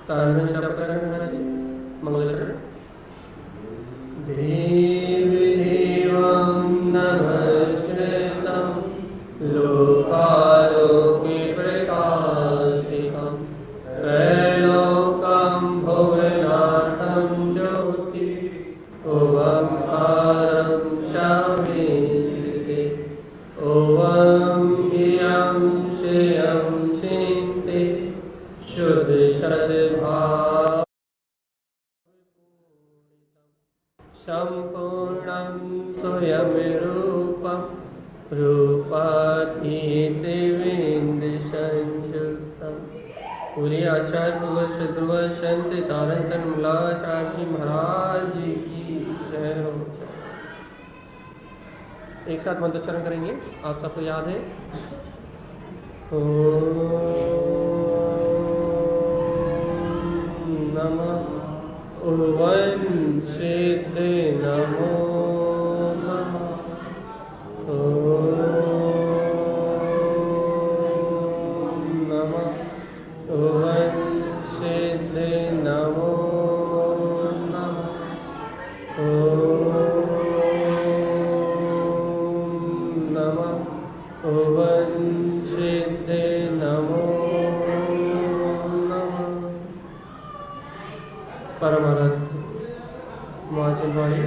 तारण शब्द मंगलाचरण। देवी देवं नमस्कृतं लोकालोके प्रकाशितं त्रैलोक्यं भुवनाथं ज्योति ओंकारं शान्तिः। ओम इयं श्रियं सिन्धि शुद्ध सद्भाव सम्पूर्णं स्वयं रूपं रूपातीतविन्दसंयुक्तं। पूरे आचार्य गुरुवर संत तारंतन मुला साहब जी महाराज की जय हो। एक साथ मंत्रोच्चारण करेंगे, आप सबको याद है। ओम नमः ओम सिद्धे नमो नमः। ओम नमः ओम सिद्धे नमो नमः। ओम नमः ओम सिद्धे नमो नमः। परमानंद महाचिन्वाणी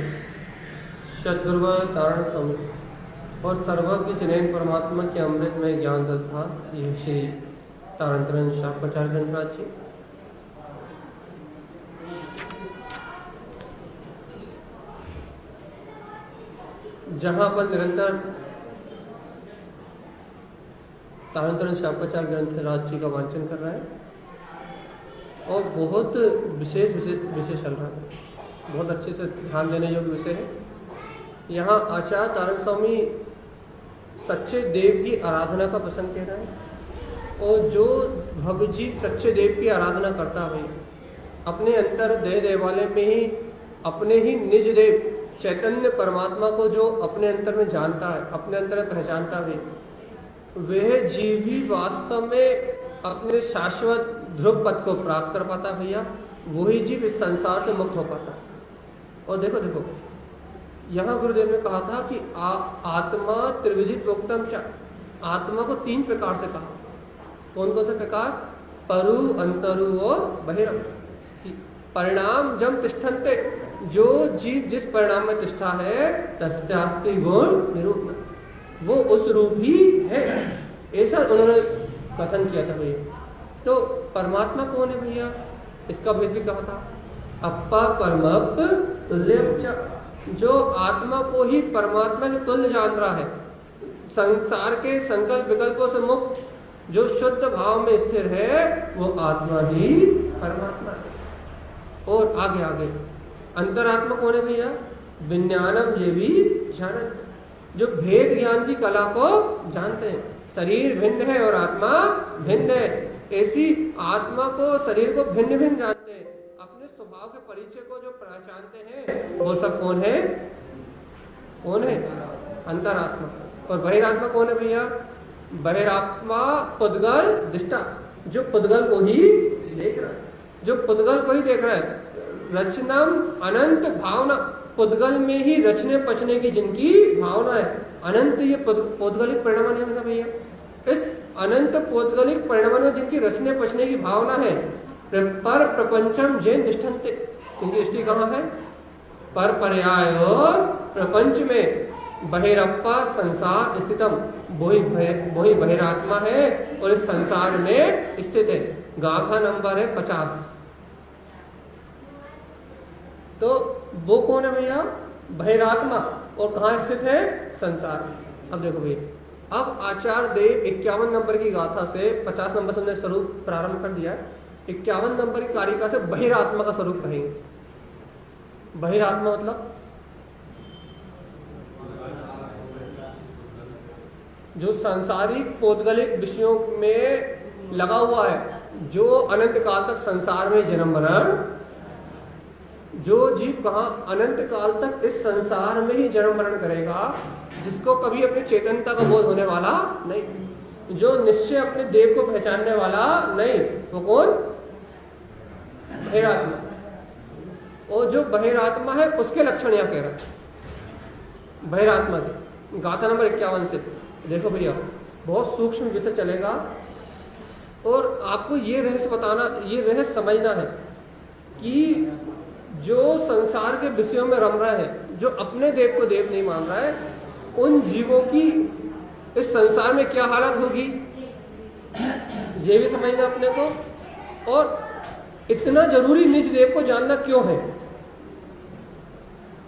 सद्गुरुवर तारण स्वामी और सर्वज्ञ चिन्हैन परमात्मा के अमृत में ज्ञान दस्ता ये श्री तारंतरण शाकाचार्य ग्रंथराज जी। जहाँ पर निरंतर तारंतरण शाकाचार्य ग्रंथराज जी का वाचन कर रहा है और बहुत विशेष चल रहा है, बहुत अच्छे से ध्यान देने योग्य विषय है। यहाँ आचार्य तारण स्वामी सच्चे देव की आराधना का प्रसंग कह रहा है और जो भव्य जीव सच्चे देव की आराधना करता है अपने अंतर देह देवालय में ही अपने ही निज देव चैतन्य परमात्मा को जो अपने अंतर में जानता है, अपने अंतर में पहचानता है, वह जीव ही वास्तव में अपने शाश्वत ध्रुव पद को प्राप्त कर पाता भैया। वही जीव इस संसार से मुक्त हो पाता। और देखो देखो यहाँ गुरुदेव ने कहा था कि आत्मा त्रिविधि प्रोक्तम च, आत्मा को 3 प्रकार से कहा। कौन कौन से प्रकार? परु, अंतरु और बहिरम। परिणाम जम तिष्ठन्ते, जो जीव जिस परिणाम में तिष्ठा है तस्यास्ति गुण निरूपण, वो उस रूप ही है, ऐसा उन्होंने कथन किया था भैया। तो परमात्मा कौन है भैया? इसका भेद भी कहा था। अप्पा परमप तुल्यम च, जो आत्मा को ही परमात्मा के तुल्य जान रहा है, संसार के संकल्प विकल्पों से मुक्त, जो शुद्ध भाव में स्थिर है, वो आत्मा ही परमात्मा है। और आगे आगे अंतरात्मा कौन है भैया? विज्ञानम ये भी जानत, जो भेद ज्ञान की कला को जानते हैं। शरीर भिन्न है और आत्मा भिन्न है, ऐसी आत्मा को शरीर को भिन्न भिन्न जानते हैं। अपने स्वभाव के परिचय को जो पहचानते हैं वो सब कौन है? कौन है? अंतरात्मा। और बहिरात्मा कौन है भैया? बहिरात्मा पुद्गल दृष्टा, जो पुद्गल को ही देख रहा है, जो पुद्गल को ही देख रहा है। रचनम अनंत भावना, पुद्गल में ही रचने पचने की जिनकी भावना है, अनंत ये पौद्गलिक परिणाम है ना भैया। इस अनंत पौद्गलिक परिणाम में जिनकी रचने पचने की भावना है, पर प्रपंचम जैन निष्ठन्ते, इनकी दृष्टि कहाँ है? पर पर्याय और प्रपंच में बहिरप्पा संसार स्थितम, वही बहिरात्मा है और इस संसार में स्थित है। गाथा नंबर है 50। तो वो कौन है भैया? बहिरात्मा। और कहाँ स्थित है? संसार। अब देखो भैया, अब आचार्य देव 51 नंबर की गाथा से 50 नंबर से स्वरूप प्रारंभ कर दिया है। 51 नंबर की कारिका से बहिरात्मा का स्वरूप कहेंगे। बहिरात्मा मतलब जो सांसारिक पौद्गलिक विषयों में लगा हुआ है, जो अनंत काल तक संसार में जन्म मरण, जो जीव कहाँ अनंत काल तक इस संसार में ही जन्म मरण करेगा, जिसको कभी अपनी चेतनता का बोध होने वाला नहीं, जो निश्चय अपने देव को पहचानने वाला नहीं, वो कौन? बहिरात्मा, और जो बहिरात्मा है उसके लक्षण यहाँ कह रहा है। बहिरात्मा के गाथा नंबर 51 से देखो भैया, बहुत सूक्ष्म विषय चलेगा और आपको ये रहस्य बताना, ये रहस्य समझना है कि जो संसार के विषयों में रम रहा है, जो अपने देव को देव नहीं मान रहा है, उन जीवों की इस संसार में क्या हालत होगी ये भी समझना अपने को। और इतना जरूरी निज देव को जानना क्यों है,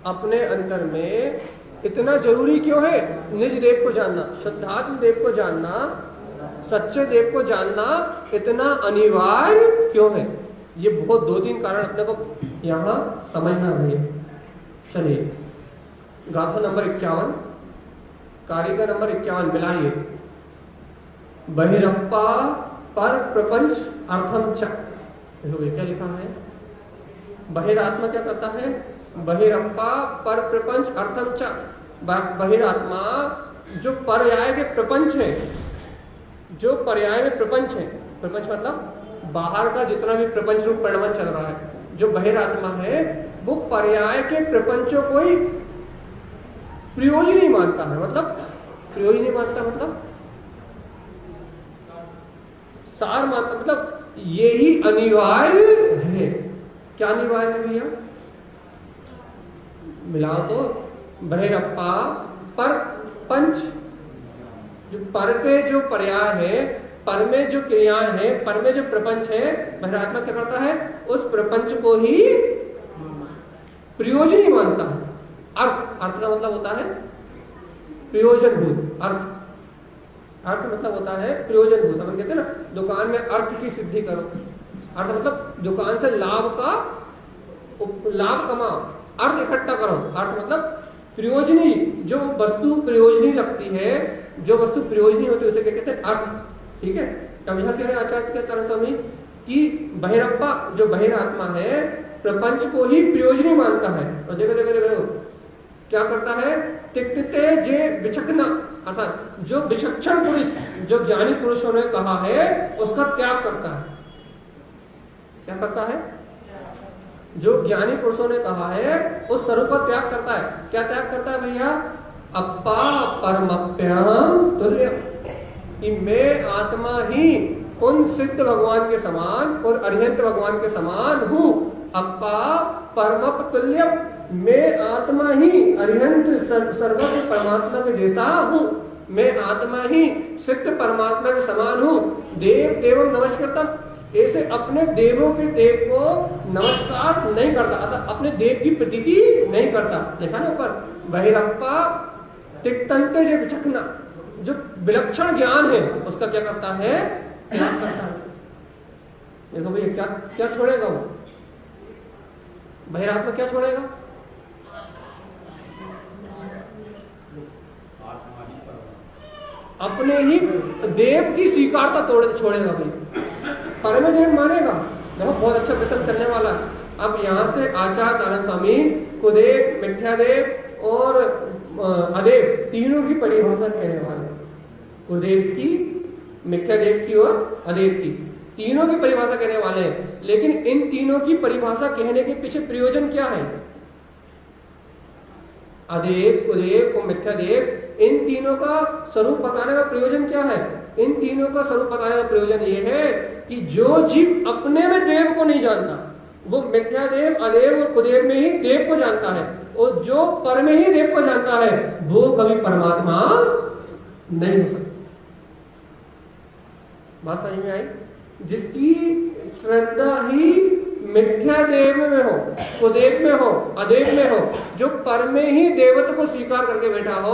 अपने अंदर में इतना जरूरी क्यों है निज देव को जानना, शुद्धात्म देव को जानना, सच्चे देव को जानना इतना अनिवार्य क्यों है। ये बहुत 2-3 कारण अपने को यहां समझना है। चलिए गाथा नंबर 51, कारिका नंबर 51 मिलाइए। बहिरप्पा पर प्रपंच अर्थम च, देखो ये क्या लिखा है। बहिरात्मा क्या करता है, बहिरप्पा पर प्रपंच अर्थम च, बहिरात्मा जो पर्याय के प्रपंच है, जो पर्याय में प्रपंच है, प्रपंच मतलब बाहर का जितना भी प्रपंच रूप परिणमन चल रहा है, जो बहिरात्मा है वो पर्याय के प्रपंचों को ही प्रयोजन नहीं मानता है। मतलब प्रयोजन नहीं मानता मतलब सार मानता, मतलब यही अनिवार्य है। क्या अनिवार्य है भैया, मिलाओ तो। बहिरप्पा पर पंच, जो पर के जो पर्याय है, पर में जो क्रियाएं हैं, पर में जो प्रपंच है, बहिरात्मा क्या करता है, उस प्रपंच को ही प्रयोजन ही मानता है। अर्थ, अर्थ का मतलब होता है प्रयोजनभूत। अर्थ, अर्थ मतलब होता है प्रयोजनभूत। अपन कहते हैं ना दुकान में अर्थ की सिद्धि करो, अर्थ मतलब दुकान से लाभ कमाओ, अर्थ इकट्ठा करो। अर्थ मतलब प्रयोजनी, जो वस्तु प्रयोजनी लगती है, जो वस्तु प्रयोजनी होती है उसे क्या कहते हैं, अर्थ। ठीक है। अब यहाँ कह रहे आचार्य के तरह स्वामी कि बहिरप्पा जो बहिरात्मा है प्रपंच को ही प्रयोजनी मानता है। और देखो देखो देखो क्या करता है, तिक्ते जे विचक्षण, अर्थात जो विचक्षण पुरुष, जो ज्ञानी पुरुषों ने कहा है उसका त्याग करता है। क्या करता है, जो ज्ञानी पुरुषों ने कहा है उस स्वरूप का त्याग करता है। क्या त्याग करता है भैया, अप्पा परमप्यम तुल्य, कि मैं आत्मा ही उन सिद्ध भगवान के समान और अरिहंत भगवान के समान हूँ। अप्पा परमप तुल्य, मैं आत्मा ही अरिहंत सर्वज्ञ परमात्मा के जैसा हूँ। मैं आत्मा ही सिद्ध परमात्मा के समान हूँ। देव देवम नमस्कृतम, ऐसे अपने देवों के देव को नमस्कार नहीं करता, अर्थात अपने देव की प्रतीति नहीं करता। देखा ना ऊपर, बहिरप्पा तिक्तंते जे विचक्षण, जो विलक्षण ज्ञान है उसका क्या करता है, त्याग करता है। देखो भैया क्या क्या छोड़ेगा वो, बहिरात्मा क्या छोड़ेगा, अपने ही देव की स्वीकारता छोड़ेगा भाई, परम देव मानेगा। देखो बहुत अच्छा प्रसंग चलने वाला। अब यहाँ से आचार्य दानंद स्वामी कुदेव, मिथ्यादेव और अदेव तीनों की परिभाषा कहने वाले। कुदेव की, मिथ्यादेव की और अदेव की, तीनों की परिभाषा कहने वाले हैं। लेकिन इन तीनों की परिभाषा कहने के पीछे प्रयोजन क्या है, अदेव, कुदेव और मिथ्यादेव, इन तीनों का स्वरूप बताने का प्रयोजन क्या है। इन तीनों का स्वरूप बताने का प्रयोजन ये है कि जो जीव अपने में देव को नहीं जानता वो मिथ्यादेव, अदेव और कुदेव में ही देव को जानता है, और जो पर में ही देव को जानता है वो कभी परमात्मा नहीं हो सकता। बात समझ में आई। जिसकी श्रद्धा ही मिथ्यादेव में हो, कुदेव में हो, अदेव में हो, जो पर में ही देवत्व को स्वीकार करके बैठा हो,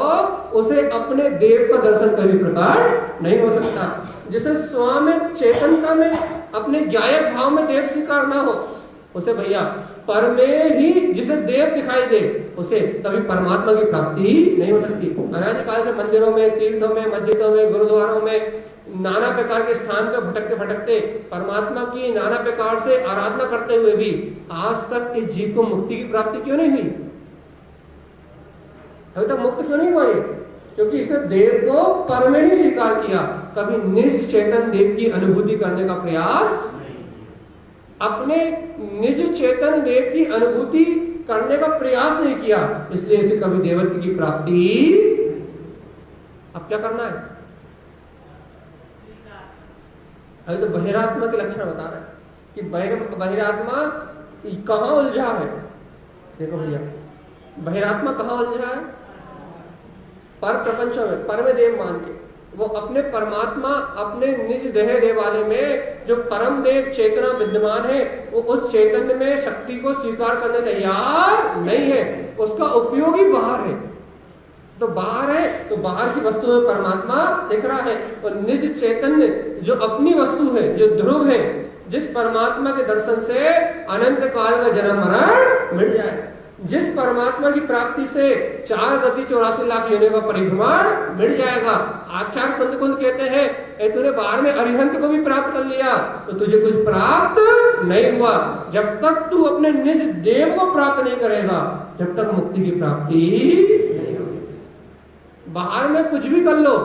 उसे अपने देव का दर्शन कभी प्रकार नहीं हो सकता। जिसे स्वामी चेतनता में, अपने ज्ञायक भाव में देव स्वीकार ना हो, उसे भैया पर में ही जिसे देव दिखाई दे, उसे कभी परमात्मा की प्राप्ति नहीं हो सकती। अनादिकाल से मंदिरों में, तीर्थों में, मस्जिदों में, गुरुद्वारों में नाना प्रकार के स्थान पर भटकते भटकते परमात्मा की नाना प्रकार से आराधना करते हुए भी आज तक इस जीव को मुक्ति की प्राप्ति क्यों नहीं हुई, अभी तक मुक्त क्यों नहीं हुआ ये? क्योंकि इसने देव को पर में ही स्वीकार किया, कभी निज चेतन देव की अनुभूति करने का प्रयास अपने निज चेतन देव की अनुभूति करने का प्रयास नहीं किया, इसलिए इसे कभी देवत्व की प्राप्ति। अब क्या करना है? अभी तो बहिरात्मा के लक्षण बता रहे हैं कि बहिरात्मा कहाँ उलझा है। देखो भैया, बहिरात्मा कहाँ उलझा है? पर प्रपंचों में, पर में देव मान के वो अपने परमात्मा, अपने निज देह देवालय में जो परम देव चेतना विद्यमान है, वो उस चैतन्य में शक्ति को स्वीकार करने तैयार नहीं है। उसका उपयोग ही बाहर है। तो बाहर है तो बाहर की वस्तु में परमात्मा दिख रहा है, और निज चैतन्य जो अपनी वस्तु है, जो ध्रुव है, जिस परमात्मा के दर्शन से अनंत काल का जन्म मरण मिट जाए, जिस परमात्मा की प्राप्ति से 4 गति 84 लाख योनियों का परिभ्रमण मिट जाएगा। आचार्य पंतकुंद कहते हैं, तूने बाहर में अरिहंत को भी प्राप्त कर लिया तो तुझे कुछ प्राप्त नहीं हुआ। जब तक तू अपने निज देव को प्राप्त नहीं करेगा, जब तक मुक्ति की प्राप्ति नहीं होगी। बाहर में कुछ भी कर लो,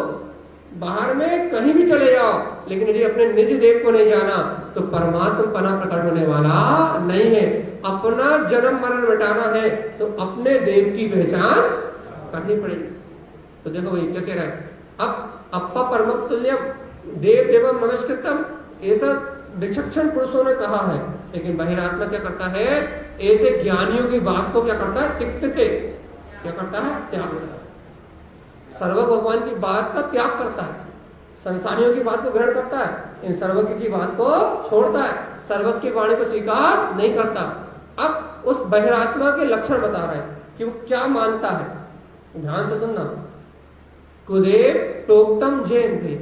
बाहर में कहीं भी चले जाओ, लेकिन यदि अपने निज देव को नहीं जाना तो परमात्मा पना प्रकट होने वाला नहीं है। अपना जन्म मरण मिटाना है तो अपने देव की पहचान करनी पड़ेगी। तो देखो भाई क्या कह रहा है, अब अप्पा परमत तुल्यम देव देवम नमस्कृतम, ऐसा विचक्षण पुरुषों ने कहा है। लेकिन बहिरात्मा क्या करता है? ऐसे ज्ञानियों की बात को क्या करता है? तिक्तते क्या करता है? त्याग करता है। सर्वज्ञ भगवान की बात का त्याग करता है, संसारियों की बात को ग्रहण करता है, इन सर्वज्ञ की बात को छोड़ता है, सर्वज्ञ की वाणी को स्वीकार नहीं करता। अब उस बहिरात्मा के लक्षण बता रहे हैं कि वो क्या मानता है। ध्यान से सुनना। कुदेव प्रोक्तम जैन भी,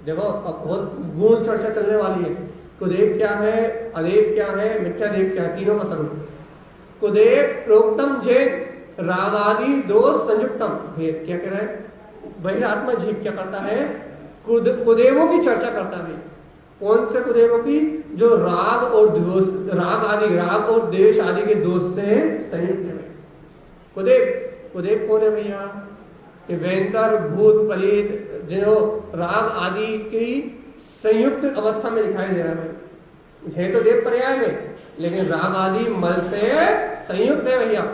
देखो अब बहुत गूढ़ चर्चा चलने वाली है। कुदेव क्या है, अदेव क्या है, मिथ्या देव क्या है, तीनों का स्वरूप। कुदेव प्रोक्तम जैन रागादि दोष संयुक्तम भेद, क्या कह रहा है? बहिरात्मा जीव क्या करता है? कुदेवों की चर्चा करता है। कौन से कुदेवों की? जो राग और दोष, राग और देश आदि के दोष से संयुक्त है। कुदेव कौन है भैया? ये वेंतर भूत पलित जो राग आदि की संयुक्त अवस्था में दिखाई दे रहा है तो देव पर्याय में, लेकिन राग आदि मल से संयुक्त है भैया।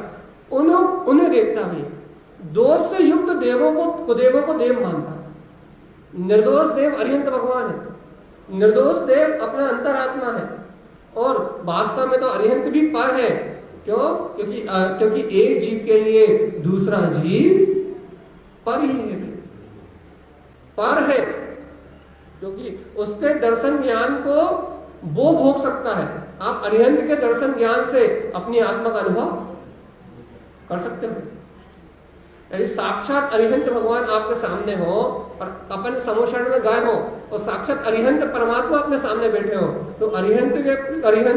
उन्हें देखता है। दोष से युक्त देवों को, कुदेवों को देव मानता। निर्दोष देव अरिहंत भगवान है। निर्दोष देव अपना अंतरात्मा है, और वास्तव में तो अरिहंत भी पर है। क्यों? क्योंकि एक जीव के लिए दूसरा जीव पर ही है, पर है, क्योंकि उसके दर्शन ज्ञान को वो भोग सकता है। आप अरिहंत के दर्शन ज्ञान से अपनी आत्मा का अनुभव कर सकते हो। यदि साक्षात अरिहंत भगवान आपके सामने हो और अपन समोषण में गए हो और साक्षात अरिहंत परमात्मा अपने सामने बैठे हो, तो अरिहंत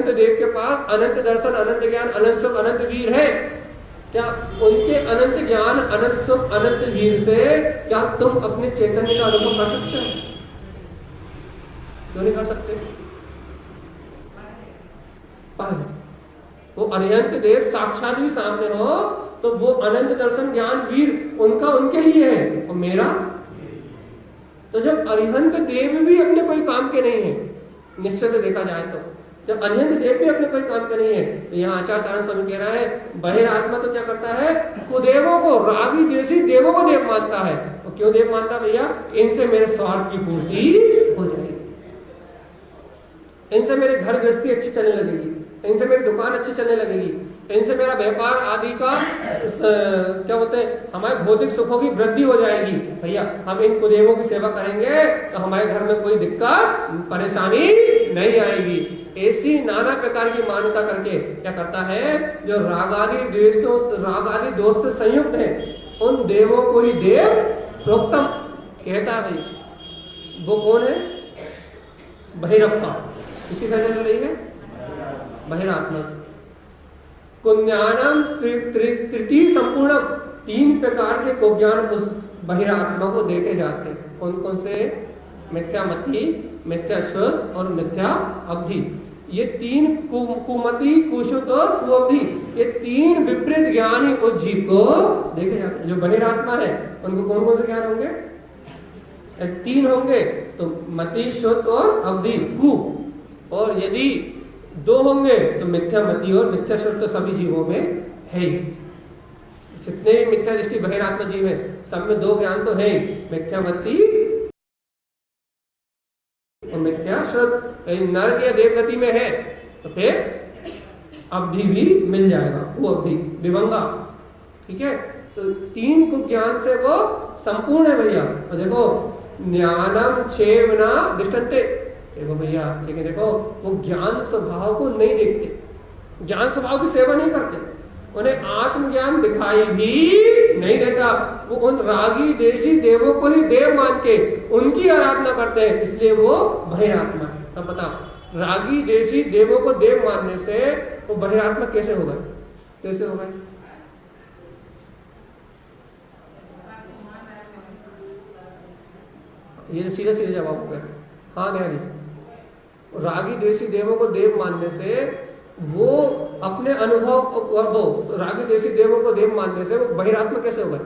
देव के पास अनंत दर्शन, अनंत ज्ञान, अनंत सुख, अनंत वीर है। क्या उनके अनंत ज्ञान, अनंत सुख, अनंत वीर से क्या तुम अपने चैतन्य का अनुभव कर सकते हो? क्यों नहीं कर सकते? वो अरिहंत देव साक्षात भी सामने हो तो वो अनंत दर्शन ज्ञान वीर उनका उनके लिए है, और मेरा। तो जब अरिहंत देव भी अपने कोई काम के नहीं है, निश्चय से देखा जाए तो जब अरिहंत देव भी अपने कोई काम के नहीं है, तो यहाँ आचार्य तारण स्वामी कह रहा है बहिरात्मा तो क्या करता है? कुदेवों को, रागी देशी देवों को देव मानता है। और क्यों देव मानता है भैया? इनसे मेरे स्वार्थ की पूर्ति हो जाएगी, इनसे मेरी घर गृहस्थी अच्छी चलने लगेगी, इनसे मेरी दुकान अच्छी चलने लगेगी, इनसे मेरा व्यापार आदि का क्या बोलते हैं, हमारे भौतिक सुखों की वृद्धि हो जाएगी। भैया हम इन कुदेवों की सेवा करेंगे तो हमारे घर में कोई दिक्कत परेशानी नहीं आएगी। ऐसी नाना प्रकार की मान्यता करके क्या करता है? जो राग आदि दोष से संयुक्त है, उन देवों को ही देव प्रोक्तम कहता है। भाई वो कौन है? बहिरप्पा। इसी तरह चल रही है बहिरात्मा। कुज्ञानम तृतीय संपूर्ण, 3 प्रकार के कुज्ञान उस बहिरात्मा को देखे जाते हैं। कौन कौन से? मिथ्यामति, मिथ्या शुद्ध और मिथ्या अवधि। ये 3 कुमति, कुशुद्ध और कुअवधि, ये 3 विपरीत ज्ञान ही उस जीव को देखे जाते हैं। जो बहिरात्मा है उनको कौन कौन से ज्ञान होंगे? 3 होंगे, तो मति, शुद्ध और अवधि, कु। और यदि दो होंगे तो मिथ्यामति और मिथ्या श्रुत सभी जीवों में है ही। जितने भी मिथ्या दृष्टि बहिरात्मा जीव है सब में दो ज्ञान तो है ही, मिथ्यामति और मिथ्या श्रुत। नरक या देव गति में है तो फिर अवधि भी मिल जाएगा, वो अवधि विभंगा, ठीक है। तो तीन को ज्ञान से वो संपूर्ण है भैया। और देखो ज्ञानम छेवना दृष्टन्ते, देखो भैया, लेकिन देखो वो ज्ञान स्वभाव को नहीं देखते, ज्ञान स्वभाव की सेवा नहीं करते, उन्हें आत्मज्ञान दिखाई भी नहीं देता। वो उन रागी देशी देवों को ही देव मान के उनकी आराधना करते हैं, इसलिए वो बहिरात्मा है। तब बता, रागी देशी देवों को देव मानने से वो बहिरात्मा कैसे होगा, कैसे होगा? ये सीधे सीधे जवाब हो गया। हाँ ध्यान दीजिए, रागी देशी देवों को देव मानने से वो अपने अनुभव को, वो रागी देशी देवों को देव मानने से वो बहिरात्मा कैसे होगा?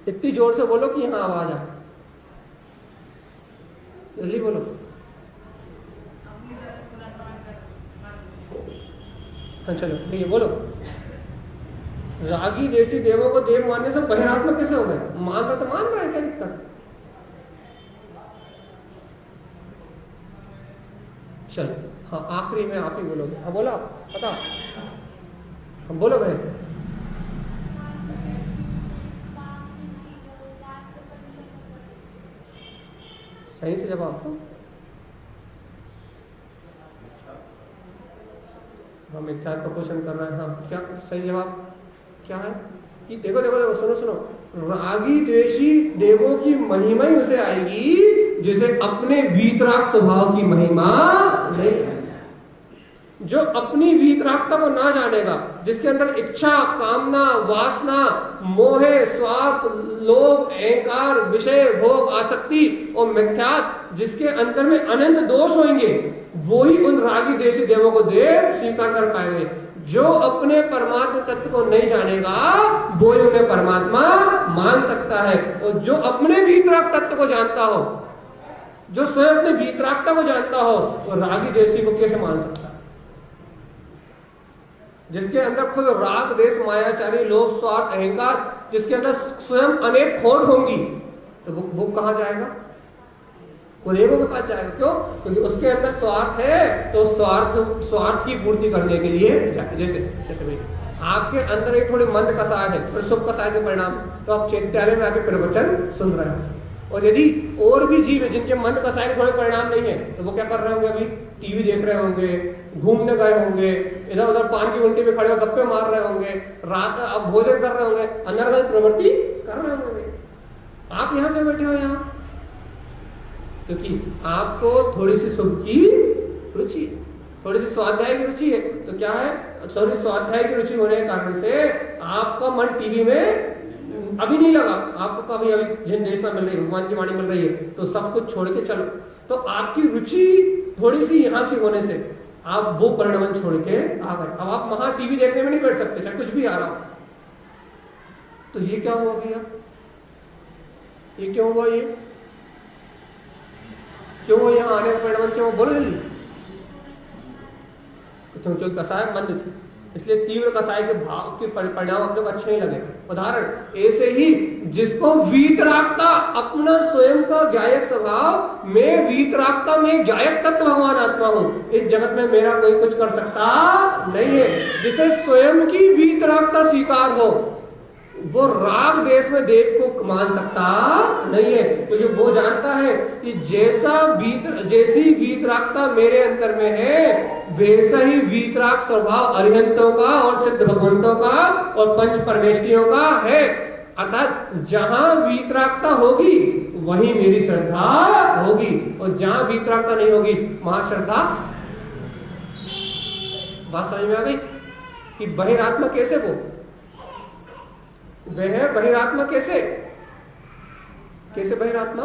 इतनी जोर से बोलो कि यहां आवाज आए, जल्दी बोलो। हाँ चलो ठीक है, बोलो। रागी देशी देवों को देव मानने से बहिरात्मा कैसे हो गए? मानता तो मान रहा है, क्या दिक्कत? चलो हाँ, आखिरी में आप ही बोलोगे। हाँ बोलो, आप पता, हम बोलो भाई। सही से जवाब दो। हम मिथ्या का क्वेश्चन कर रहे हैं। हाँ क्या सही जवाब क्या है? कि देखो देखो देखो, सुनो सुनो, रागी द्वेषी देवों की महिमा ही उसे आएगी जिसे अपने वीतराग स्वभाव की महिमा नहीं है। जो अपनी वीतरागता को ना जानेगा, जिसके अंदर इच्छा, कामना, वासना, मोह, स्वार्थ, लोभ, अहंकार, विषय, भोग, आसक्ति और मिथ्यात्व, जिसके अंदर में अनंत दोष होंगे, वो ही उन रागी देशी देवों को देव स्वीकार कर पाएंगे। जो अपने परमात्मा तत्व को नहीं जानेगा वो ही उन्हें परमात्मा मान सकता है। और जो अपने वीतराग तत्व को जानता हो, जो स्वयं अपने वीतरागता को जानता हो, वो रागी देशी को कैसे मान सकता है? जिसके अंदर खुद राग देश मायाचारी लोभ स्वार्थ अहंकार, जिसके अंदर स्वयं अनेक खोट होंगी, तो वो कहां जाएगा? वो देवों के पास जाएगा। क्यों? क्योंकि उसके अंदर स्वार्थ है, तो स्वार्थ की पूर्ति करने के लिए जैसे जैसे भाई आपके अंदर एक थोड़ी मंद कसाय है, थोड़ी शुभ कसाय के परिणाम, तो आप चैत्यालय में आके प्रवचन सुन रहे हो। और यदि और भी जीव है जिनके मंद कसाय के थोड़े परिणाम नहीं है, तो वो क्या कर रहे होंगे? अभी टीवी देख रहे होंगे, घूमने गए होंगे, इधर उधर पान की उल्टी पे खड़े हो गप्पे मार रहे होंगे, रात अब भोजन कर रहे होंगे, अनर्गल प्रवृत्ति कर रहे होंगे। आप यहाँ पे बैठे हो यहाँ क्योंकि आपको थोड़ी सी सुख की रुचि है, थोड़ी सी स्वाध्याय की रुचि है। तो क्या है, थोड़ी स्वाध्याय की रुचि होने के कारण से आपका मन टीवी में अभी नहीं लगा, आपको कभी अभी जिन देश में मिल रही है, भगवान की वाणी मिल रही है, तो सब कुछ छोड़ के चलो। तो आपकी रुचि थोड़ी सी यहाँ की होने से आप वो परिणाम छोड़ के आ गए। अब आप वहां टीवी देखने में नहीं बैठ सकते, चाहे कुछ भी आ रहा हो। तो ये क्या हुआ भैया? ये क्यों हुआ? ये क्यों यहाँ आने का परिणाम क्यों? बोलो जल्दी। तो क्योंकि कसाय मंद थी, इसलिए तीव्र कसाय के भाव के परिणाम हम लोग अच्छे नहीं लगे। उदाहरण ऐसे ही, जिसको वीतरागता, अपना स्वयं का गायक स्वभाव, मैं वीतरागता में गायक तत्व भगवान आत्मा हूं, इस जगत में मेरा कोई कुछ कर सकता नहीं है। जिसे स्वयं की वीतरागता स्वीकार हो, वो राग देश में देव को मान सकता नहीं है, क्योंकि वो जानता है कि जैसी वीतरागता मेरे अंदर में है, वैसा ही वीतराग स्वभाव अरिहंतों का और सिद्ध भगवंतों का और पंच परमेष्ठियों का है। अर्थात जहां वीतरागता होगी वहीं मेरी श्रद्धा होगी, और जहां वीतरागता नहीं होगी वहां श्रद्धा। बात समझ में आ गई कि बहिरात्मा कैसे वो वह बहिरात्मा कैसे बहिरात्मा?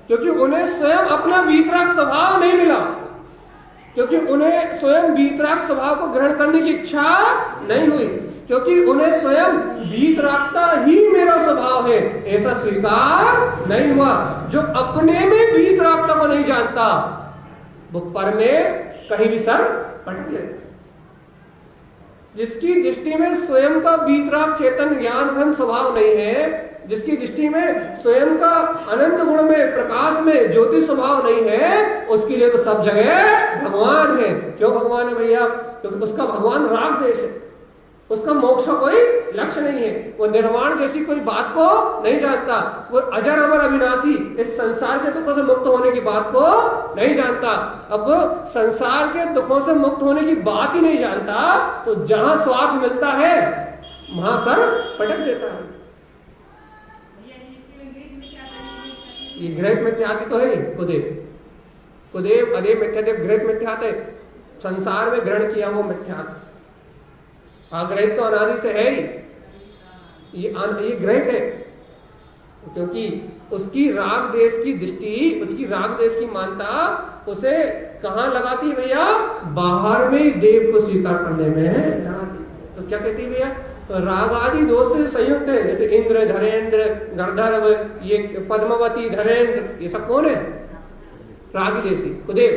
क्योंकि उन्हें स्वयं अपना वीतराग स्वभाव नहीं मिला। क्योंकि उन्हें स्वयं वीतराग स्वभाव को ग्रहण करने की इच्छा नहीं हुई, क्योंकि उन्हें स्वयं वीतरागता ही मेरा स्वभाव है ऐसा स्वीकार नहीं हुआ। जो अपने में वीतरागता को नहीं जानता वो पर में कहीं भी सर पटक लेता। जिसकी दृष्टि में स्वयं का वीतराग चेतन ज्ञान घन स्वभाव नहीं है, जिसकी दृष्टि में स्वयं का अनंत गुण में प्रकाश में ज्योति स्वभाव नहीं है, उसके लिए तो सब जगह भगवान है। क्यों भगवान है भैया? क्योंकि उसका भगवान राग देश है, उसका मोक्ष का कोई लक्ष्य नहीं है, वो निर्वाण जैसी कोई बात को नहीं जानता, वो अजर अमर अविनाशी इस संसार के दुखों से मुक्त होने की बात को नहीं जानता। अब वो संसार के दुखों से मुक्त होने की बात ही नहीं जानता तो जहां स्वार्थ मिलता है वहां सर पटक देता है। ये ग्रहित मिथ्यात्व तो है कुदेव अदेव मिथ्यादेव ग्रहित मिथ्यात्व है, संसार में ग्रहण किया वो मिथ्यात्व। ग्रहित तो अनादि से है ही, ये ग्रहित है क्योंकि उसकी राग देश की दृष्टि, उसकी राग देश की मानता उसे कहां लगाती है भैया? बाहर में ही देव को स्वीकार करने में लगाती। तो क्या कहती है भैया? तो राग आदि दोष से संयुक्त है, जैसे इंद्र, धरेंद्र, गंधर्व, ये पद्मावती, धरेंद्र, ये सब कौन है? रागी देशी कुदेव।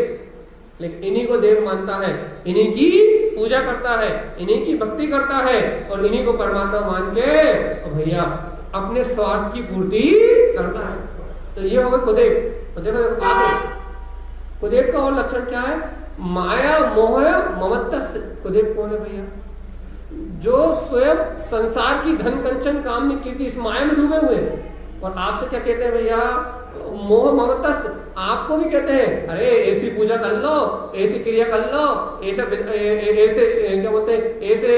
लेकिन इन्हीं को देव मानता है, इन्हीं की पूजा करता है, इन्हीं की भक्ति करता है और इन्हीं को परमात्मा मान के भैया अपने स्वार्थ की पूर्ति करता है। तो ये हो गए कुदेव। कुदेव आगे कुदेव का और लक्षण क्या है? माया मोह ममत्तस्य। कुदेव कौन है भैया? जो स्वयं संसार की धन कंचन कामनी कीर्ति इस माया में डूबे हुए हैं। और आपसे क्या कहते हैं भैया? मोह ममत्तस्य। आपको भी कहते हैं अरे ऐसी पूजा कर लो, ऐसी क्रिया कर लो, ऐसे क्या बोलते हैं, ऐसे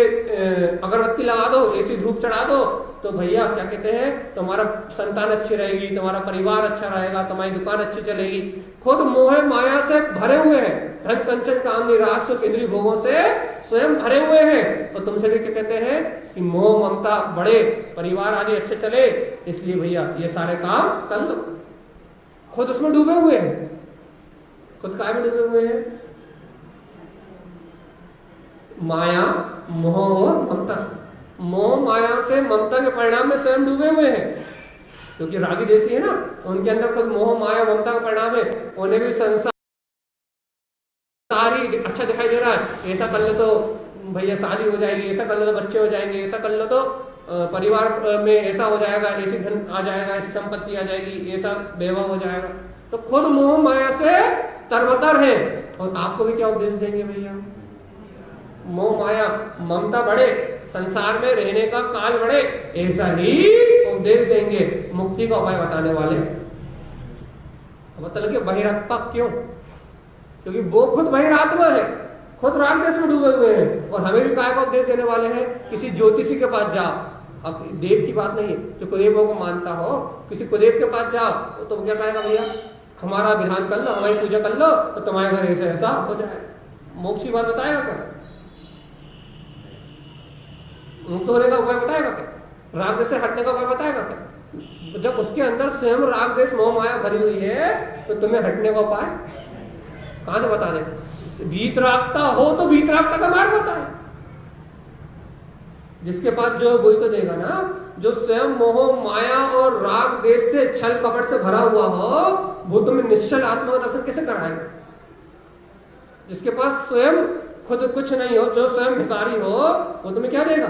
अगरबत्ती लगा दो, ऐसी धूप चढ़ा दो, तो भैया क्या कहते हैं? तुम्हारा संतान अच्छी रहेगी, तुम्हारा परिवार अच्छा रहेगा, तुम्हारी दुकान अच्छी चलेगी। खुद मोह माया से भरे हुए हैं, धन कंचन कामनी राजसुख इंद्रिय भोगों से स्वयं भरे हुए हैं। और तुमसे भी क्या कहते हैं कि मोह ममता बढ़े, परिवार आदि अच्छे चले, इसलिए भैया ये सारे काम कर लो। खुद उसमें डूबे हुए हैं, खुद काय में डूबे हुए हैं? माया मोह और ममता। मोह माया से ममता के परिणाम में स्वयं डूबे हुए हैं, क्योंकि रागी देशी है ना, उनके अंदर खुद मोह माया ममता का परिणाम है। उन्हें भी संसार अच्छा दिखाई दे रहा है, ऐसा कर लो तो भैया शादी हो जाएगी, ऐसा कर लो तो बच्चे हो जाएंगे, ऐसा कर लो तो परिवार में ऐसा हो जाएगा, ऐसी धन आ जाएगा, ऐसी संपत्ति आ जाएगी, ऐसा वैभव हो जाएगा। तो खुद मोह माया से तरबतर है। और आपको भी क्या उपदेश देंगे भैया? मोह माया ममता बढ़े, संसार में रहने का काल बढ़े, ऐसा ही उपदेश देंगे। मुक्ति का उपाय बताने वाले मतलब कि बहिरात्मा। क्यों? क्योंकि वो खुद बहिरात्मा है, खुद राग देश में डूबे हुए हैं। और हमें भी काय का उपदेश देने वाले हैं? किसी ज्योतिषी के पास जाओ, अब देव की बात नहीं है, जो कुदेवों को मानता हो, किसी कुदेव के पास जाओ तो क्या कहेगा? भैया हमारा विधान कर लो, हमारी पूजा कर लो तो तुम्हारे घर ऐसा ऐसा हो जाएगा। मोक्ष की बात बताएगा क्या? मुक्त होने का उपाय बताएगा क्या? राग देश से हटने का उपाय बताएगा क्या? जब उसके अंदर स्वयं राग देश मोह माया भरी हुई है तो तुम्हें हटने का उपाय कहां से बता देगा? वीतरागता हो तो वीतरागता का मार्ग होता है। जिसके पास जो वही तो देगा ना। जो स्वयं मोह माया और राग देश से छल कपट से भरा हुआ हो वो तुम्हें निश्चल आत्मा का दर्शन कैसे कराएगा? जिसके पास स्वयं खुद कुछ नहीं हो, जो स्वयं भिखारी हो, वो तुम्हें क्या देगा?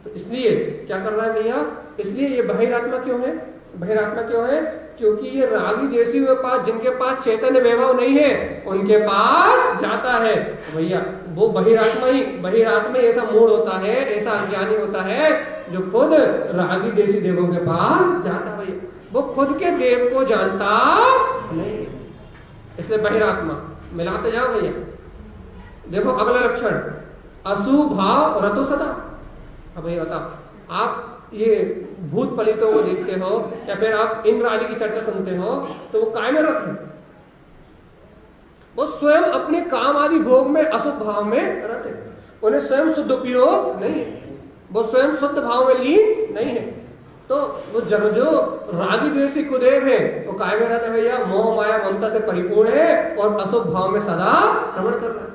तो इसलिए क्या कर रहा है भैया? इसलिए ये बहिरात्मा क्यों है? बहिरात्मा क्यों है? क्योंकि ये रागी देशी के पास, जिनके पास चैतन्य वैभव नहीं है, उनके पास जाता है। भैया वो बहिरात्मा ही, बहिरात्मा ऐसा मूड होता है, ऐसा अज्ञानी होता है जो खुद रागी देशी देवों के पास जाता है। भैया वो खुद के देव को जानता नहीं, इसलिए बहिरात्मा। मिलाते जाओ भैया। देखो अगला लक्षण, अशुभ भाव रतो सदा। अब भैया बताओ, आप ये भूत फलितों को देखते हो या फिर आप इंद्र आदि की चर्चा सुनते हो तो वो काय में रत है? वो स्वयं अपने काम आदि भोग में अशुभ भाव में रत है। उन्हें स्वयं शुद्ध उपयोग नहीं है, वो स्वयं शुद्ध भाव में लीन नहीं है। तो वो जो रागी द्वेषी कुदेव है वो काय में रहता है भैया, मोह माया ममता से परिपूर्ण है और अशुभ भाव में सदा भ्रमण कर रहा है।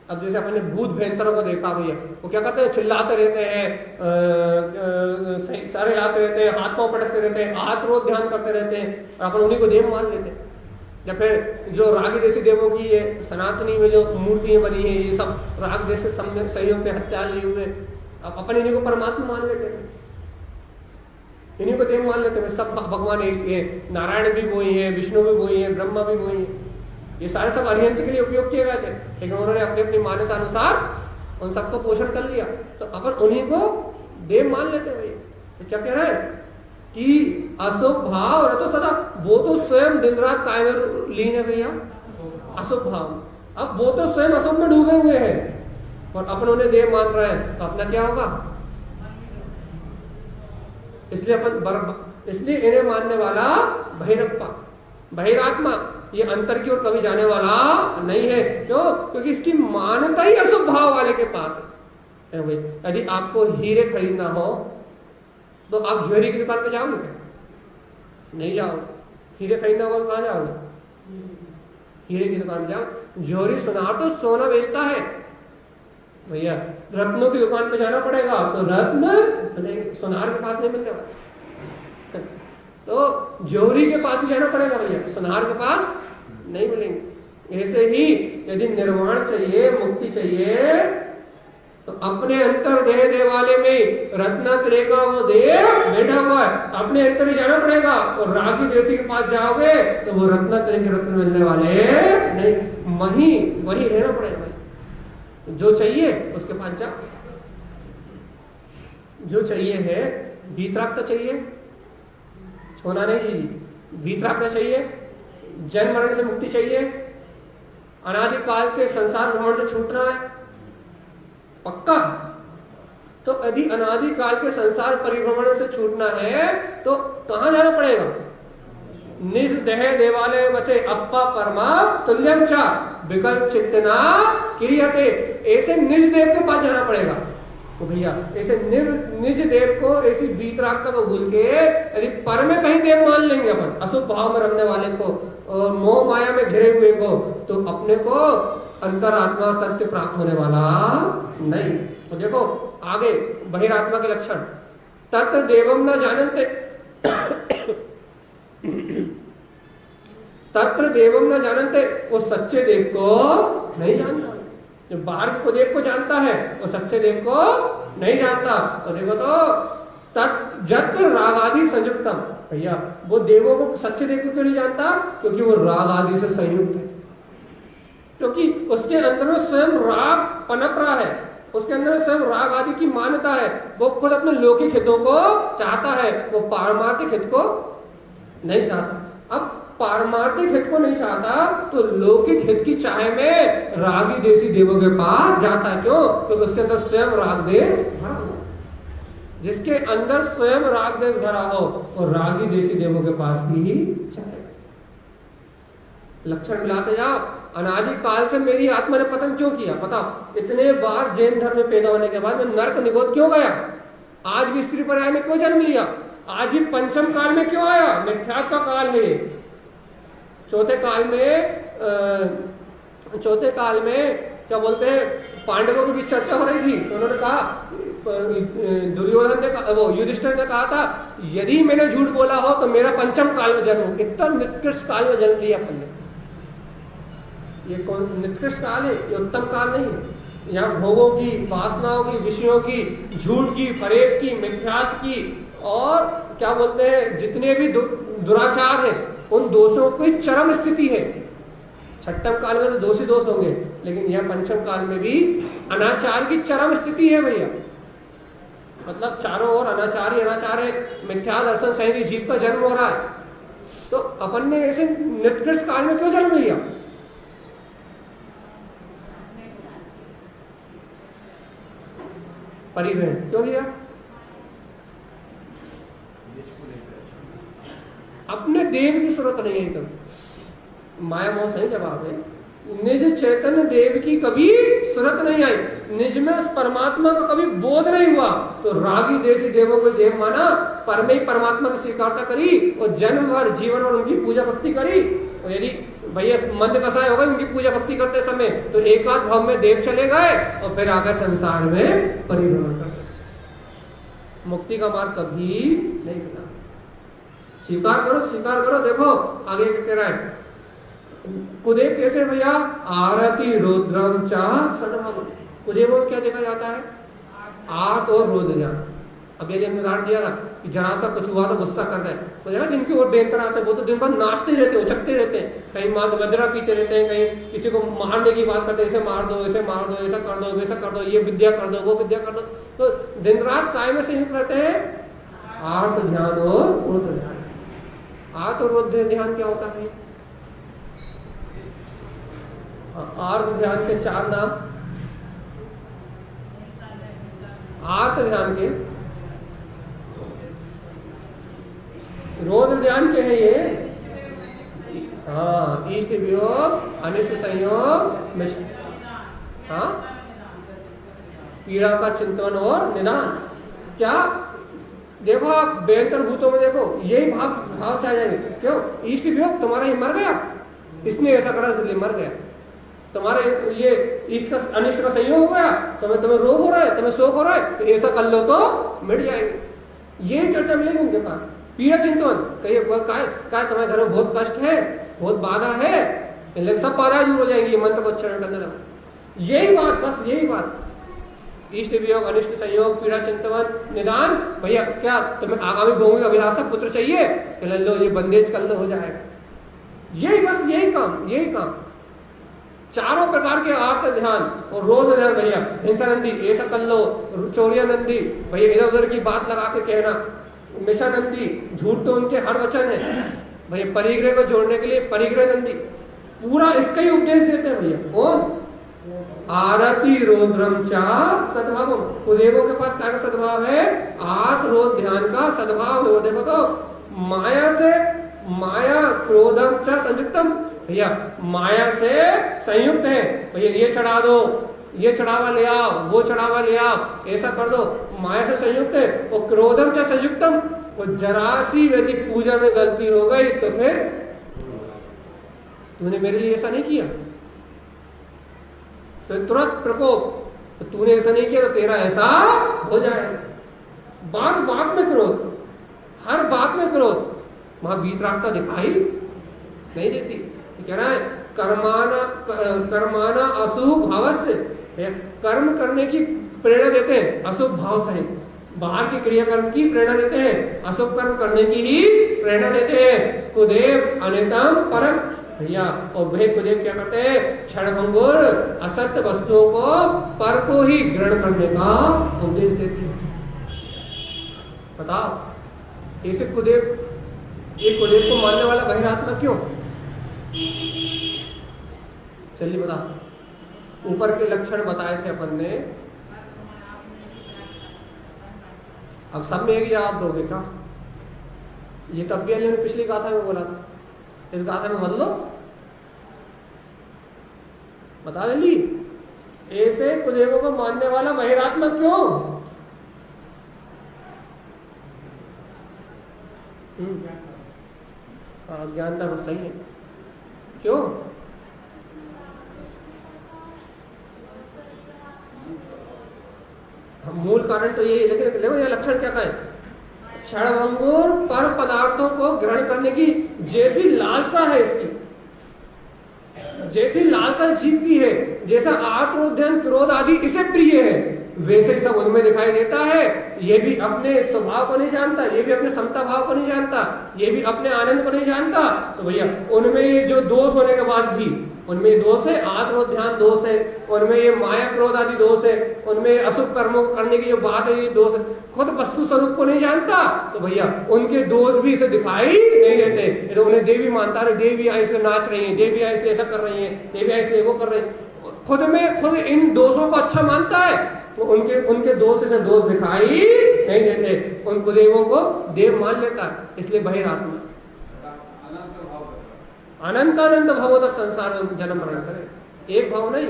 अब जैसे अपने भूत भयंकरों को देखा भैया, वो क्या करते हैं, चिल्लाते रहते हैं, सारे लाते रहते हैं, हाथ पांव पटकते रहते हैं, हाथ रोज ध्यान करते रहते हैं और अपन उन्हीं को देव मान लेते हैं। या फिर जो रागी देशी देवों की ये सनातनी में जो मूर्तियां बनी है, ये सब राग देश से संयोग के हत्याल लिए हुए, अब अपन इन्हीं को परमात्मा मान लेते हैं, इन्हीं को देव मान लेते हैं। सब भगवान एक है, नारायण भी वही है, विष्णु भी वही है, ब्रह्मा भी वही है। ये सारे सब अरिहंत के लिए उपयोग किए गए थे, लेकिन उन्होंने अपनी अपनी मान्यता अनुसार उन सबको पोषण कर लिया, तो अपन उन्हीं को देव मान लेते हैं। तो क्या कह रहे हैं कि अशुभ भाव रह तो सदा, वो तो स्वयं दिन रात काय में लीन है भैया, अशुभ भाव। अब वो तो स्वयं अशुभ में डूबे हुए हैं और अपन उन्हें देव मान रहे हैं, तो अपना क्या होगा? इसलिए इन्हें मानने वाला बहिरप्पा, बहिरात्मा, ये अंतर की ओर कभी जाने वाला नहीं है। क्यों? क्योंकि इसकी मान्यता ही अशुभ भाव वाले के पास है। यदि आपको हीरे खरीदना हो तो आप ज्वेलरी की दुकान पे जाओगे क्या? नहीं जाओगे। हीरे खरीदना होगा तो कहाँ जाओगे? हीरे की दुकान पे जाओ। ज्वेलरी सुनार तो सोना बेचता है भैया, रत्नों की दुकान पे जाना पड़ेगा, तो रत्न सुनार के पास नहीं मिलते। तो ज्वेलरी के पास ही जाना पड़ेगा भैया, सुनार के पास नहीं मिलेंगे। ऐसे ही यदि निर्वाण चाहिए, मुक्ति चाहिए, तो अपने अंतर देह देवालय में रत्नात्रय का वो देव बैठा हुआ है, अपने अंतर ही जाना पड़ेगा। और रागी देशी के पास जाओगे तो वो रत्नात्रय के रत्न मिलने वाले नहीं, वही रहना पड़ेगा भाई। जो चाहिए उसके पास जाओ, जो चाहिए है, भीतराग तो चाहिए, छोना नहीं चाहिए, भीतराग तो चाहिए, जन्म मरण से मुक्ति चाहिए, अनादि काल के संसार भ्रमण से छूटना है पक्का। तो यदि अनादि काल के संसार परिभ्रमण से छूटना है तो कहां जाना पड़ेगा? निज देह देवालय बचे अप्पा परमा तुल्यम चा विकल्प चित्तना क्रियते। ऐसे निज देव के पास जाना पड़ेगा। तो भैया ऐसे निज देव को, ऐसी बीतरागता को भूल के यदि पर में कहीं देव मान लेंगे अपन, अशुभ भाव में रखने वाले को और मोह माया में घिरे हुए को, तो अपने को अंतरात्मा तत्व प्राप्त होने वाला नहीं। तो देखो आगे बहिरात्मा के लक्षण, तत्र देवम न जानते तत्र देवम न जानते, वो सच्चे देव को नहीं जानता। जो बाहर को देव को जानता है वो सच्चे देव को नहीं जानता। तो देखो तो जत राग आदि संयुक्तम, भैया वो देवों को, सच्चे देव को क्यों नहीं जानता? क्योंकि वो राग आदि से संयुक्त है, क्योंकि उसके अंदर में स्वयं राग पनप रहा है, उसके अंदर में स्वयं राग आदि की मान्यता है। वो खुद अपने लौकिक हितों को चाहता है, वो पारमार्थिक हित को नहीं चाहता। अब पारमार्थिक हित को नहीं चाहता तो लौकिक हित की चाह में रागी देशी देवों के पास जाता है। क्यों? क्योंकि उसके अंदर स्वयं राग देश भरा हो। जिसके अंदर स्वयं राग देश भरा हो और रागी देशी देवों के पास ही जाए। लक्षण मिलाते जाओ। अनादि काल से मेरी आत्मा ने पतन क्यों किया? पता, इतने बार जैन धर्म में पैदा होने के बाद मैं नरक निगोद क्यों गया? आज भी स्त्री पर्याय में क्यों जन्म लिया? आज भी पंचम काल में क्यों आया? मिथ्यात्व का काल में। चौथे काल में क्या बोलते हैं, पांडवों की भी चर्चा हो रही थी, तो उन्होंने कहा, दुर्योधन ने कहा, वो युधिष्ठिर ने कहा था, यदि मैंने झूठ बोला हो तो मेरा पंचम काल में जन्म हो। इतना निकृष्ट काल में जन्म लिया अपन ने। ये कौन निकृष्ट काल है? ये उत्तम काल नहीं है। यहाँ भोगों की, वासनाओं की, विषयों की, झूठ की, फरेब की, मिथ्यात्व की और क्या बोलते हैं जितने भी दुराचार है, उन दोषों की चरम स्थिति है। छठम काल में तो दोषी दोष होंगे, लेकिन यह पंचम काल में भी अनाचार की चरम स्थिति है भैया। मतलब चारों ओर अनाचार ही अनाचार है, मिथ्या दर्शन सहित जीव का जन्म हो रहा है। तो अपन ने ऐसे निकृष्ट काल में क्यों जन्म लिया? परिवहन क्यों लिया? अपने देव की जरूरत नहीं है कभी। माया मोह सही जवाब है। निज चैतन्य देव की कभी जरूरत नहीं आई। निज में उस परमात्मा का कभी बोध नहीं हुआ, तो रागी देशी देवों को देव माना, पर में ही परमात्मा की स्वीकारता करी और जन्म भर जीवन और उनकी पूजा भक्ति करी। और यदि भैया मंद कसाय हो गए उनकी पूजा भक्ति करते समय, तो एक आध भाव में देव चले गए और फिर आगे संसार में परिभ्रमण करते। मुक्ति का मार्ग कभी नहीं मिला। स्वीकार करो, स्वीकार करो। देखो आगे क्या कह रहा है, कुदेव कैसे भैया, आरती रुद्रम चाह सद्भाव। कुदेव में क्या देखा जाता है, आर्त और रुद्र। अब ये हमने उदाहरण दिया था कि जरा सा कुछ हुआ तो गुस्सा कर गए, तो देखा जिनकी ओर डेंकर आते हैं वो तो दिन भर नाचते रहते, उछकते रहते हैं, कहीं मदिरा पीते रहते हैं, कहीं किसी को मारने की बात करते हैं, ऐसे मार दो, ऐसे मार दो, ऐसा कर दो, वैसा कर दो, ये विद्या कर दो, वो विद्या कर दो। तो दिन रात काय में संयुक्त रहते हैं, आर्त ध्यान और रुद्र ध्यान। आर्त और रुद्र ध्यान क्या होता है, आर्त ध्यान के 4 नाम। आर्त ध्यान के, रुद्र ध्यान के हैं ये, हाँ, इष्ट वियोग, अनिष्ट संयोग, हाँ, पीड़ा का चिंतन और निदान। क्या देखो आप बेहतर भूतों में देखो यही भाव चाह जाएंगे। क्यों, इष्ट वियोग, तुम्हारा ये मर गया, इसने ऐसा करा इसलिए मर गया, तुम्हारे ये इष्ट का अनिष्ट का संयोग हो गया, तुम्हें रोग हो रहा है, तुम्हें शोक हो रहा है, तो ऐसा कर लो तो मिट जाएंगे। ये चर्चा मिलेगी उनके पास। पीड़ा चिंतन, कहिए क्या तुम्हारे घर में बहुत कष्ट है, बहुत बाधा है, लेकिन सब बाधा दूर हो जाएंगी मंत्र को उच्चारण करने लगा। यही बात, बस यही बात, इष्ट वियोग, अनिष्ट संयोग, पीड़ा चिंतन निदान। भैया क्या तुम्हें आगामी भूमि अभिलाषा पुत्र चाहिए, लो ये बंदेज कर लो, हो जाएगा। यही बस यही काम, यही काम। चारों प्रकार के आर्त ध्यान और रोज ध्यान। भैया हिंसा नंदी ऐसा कर लो, चौरिया नंदी भैया इधर उधर की बात लगा के कहना, मिशा नंदी झूठ तो उनके हर वचन है भैया, परिग्रह को जोड़ने के लिए परिग्रह नंदी, पूरा इसका ही उपदेश देते हैं भैया। कौन, आरती रुद्रम चाह सद्भाव। कुदेवों के पास क्या सद्भाव है, आर्त रोध ध्यान का सद्भाव है। देखो तो माया से, माया क्रोधम च संयुक्तम, भैया माया से संयुक्त है। भैया ये चढ़ा दो, ये चढ़ावा ले आओ, वो चढ़ावा ले आओ, ऐसा कर दो, माया से संयुक्त है। और क्रोधम च संयुक्तम, और जरा सी यदि पूजा में गलती हो गई तो फिर तूने मेरे लिए ऐसा नहीं किया, तो तुरंत प्रकोप, तो तूने ऐसा नहीं किया तो तेरा ऐसा हो जाएगा। बात बात में क्रोध, हर बात में क्रोध, वहां बीत रास्ता दिखाई नहीं देती। कह रहा है कर्माना अशुभ भाव से, कर्म करने की प्रेरणा देते हैं अशुभ भाव सहित, बाहर की क्रियाकर्म की प्रेरणा देते हैं, अशुभ कर्म करने की ही प्रेरणा देते हैं। कुदेव अनितम परम, भैया और वे कुदेव क्या करते हैं, क्षणभंगुर असत्य वस्तुओं को पर को ही ग्रहण करने का उपदेश देते हैं। बताओ ऐसे कुदेव, ये कुदेव को मानने वाला बहिरात्मा क्यों? चलिए बता, ऊपर के लक्षण बताए थे अपन ने, अब सब में एक जवाब दोगे क्या? ये तब भी अली ने पिछली गाथा में बोला था, इस गाथा में बदलो, बता देंगी। ऐसे कुदेवों को मानने वाला बहिरात्मा क्यों? अज्ञानता बस सही है, क्यों? मूल कारण तो यही, लेकिन देखो ये लक्षण क्या कहें, क्षणभंगुर पर पदार्थों को ग्रहण करने की जैसी लालसा है इसकी, जैसी लालसा जीव की है, जैसा आत्मोद्यन क्रोध आदि इसे प्रिय है, वैसे ही सब उनमें दिखाई देता है। ये भी अपने स्वभाव को नहीं जानता, ये भी अपने समता भाव को नहीं जानता, ये भी अपने आनंद को नहीं जानता। तो भैया उनमें ये जो दोष होने के बाद भी, उनमें दोष है, आत्मोध्यान दोष है, उनमें ये माया क्रोध आदि दोष है, उनमें अशुभ कर्मों को करने की जो बात है ये दोष है, खुद वस्तु स्वरूप को नहीं जानता। तो भैया उनके दोष भी इसे दिखाई नहीं देते। तो उन्हें देवी मानता है, देवी ऐसे नाच रही है, देवी ऐसे ऐसा कर रही है, देवी ऐसे वो कर रही है, खुद में खुद इन दोषों को अच्छा मानता है, तो उनके दोष से दोष दिखाई नहीं देते, उन कुदेवों को देव मान लेता है, इसलिए बहिरात्मा। अनंत अनंत भावों तक संसार में जन्म मरण करे, एक भाव नहीं,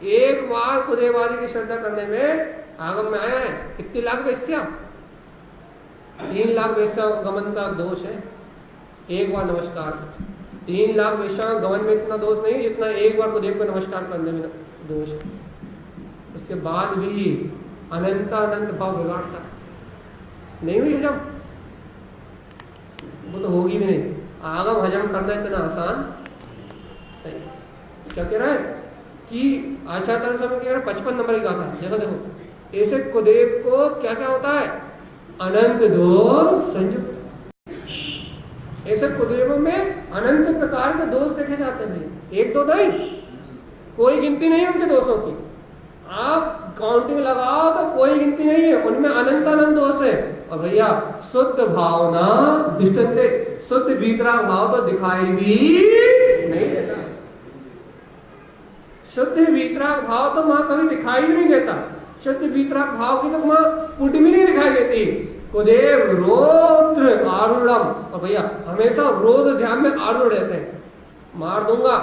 एक बार खुदेवादी की श्रद्धा करने में आगम में आया है कितनी लाख वेश्या, 3 लाख वेश्या गमन का दोष है। एक बार नमस्कार, 3 लाख वेश्या गमन में इतना दोष नहीं जितना एक बार खुदेव को नमस्कार करने में दोष है। उसके बाद भी अनंत अनंत भाव बिगाड़ता नहीं हुई हजम, वो तो होगी भी नहीं। आगम हजम करना इतना आसान नहीं। क्या कह रहा है कि आचार्य समय कह रहा है 55 नंबर की गाथा, देखो ऐसे कुदेव को क्या क्या होता है, अनंत दोष संयुक्त। ऐसे कुदेवों में अनंत प्रकार के दोष देखे जाते हैं, एक दो नहीं, कोई गिनती नहीं है उनके दोषों की। आप काउंटिंग लगाओ तो कोई गिनती नहीं है, उनमें अनंत अनंत दोष है। और भैया शुद्ध भावना दृष्टन्ते, शुद्ध वीतराग भाव तो दिखाई भी नहीं देता। शुद्ध वीतराग भाव तो मां कभी दिखाई भी नहीं देता। शुद्ध वीतराग भाव की तो मां पुट भी नहीं दिखाई देती। कुदेव रौद्र आरूढ़म, और भैया हमेशा रोध ध्यान में आरूढ़ रहते हैं। मार दूंगा,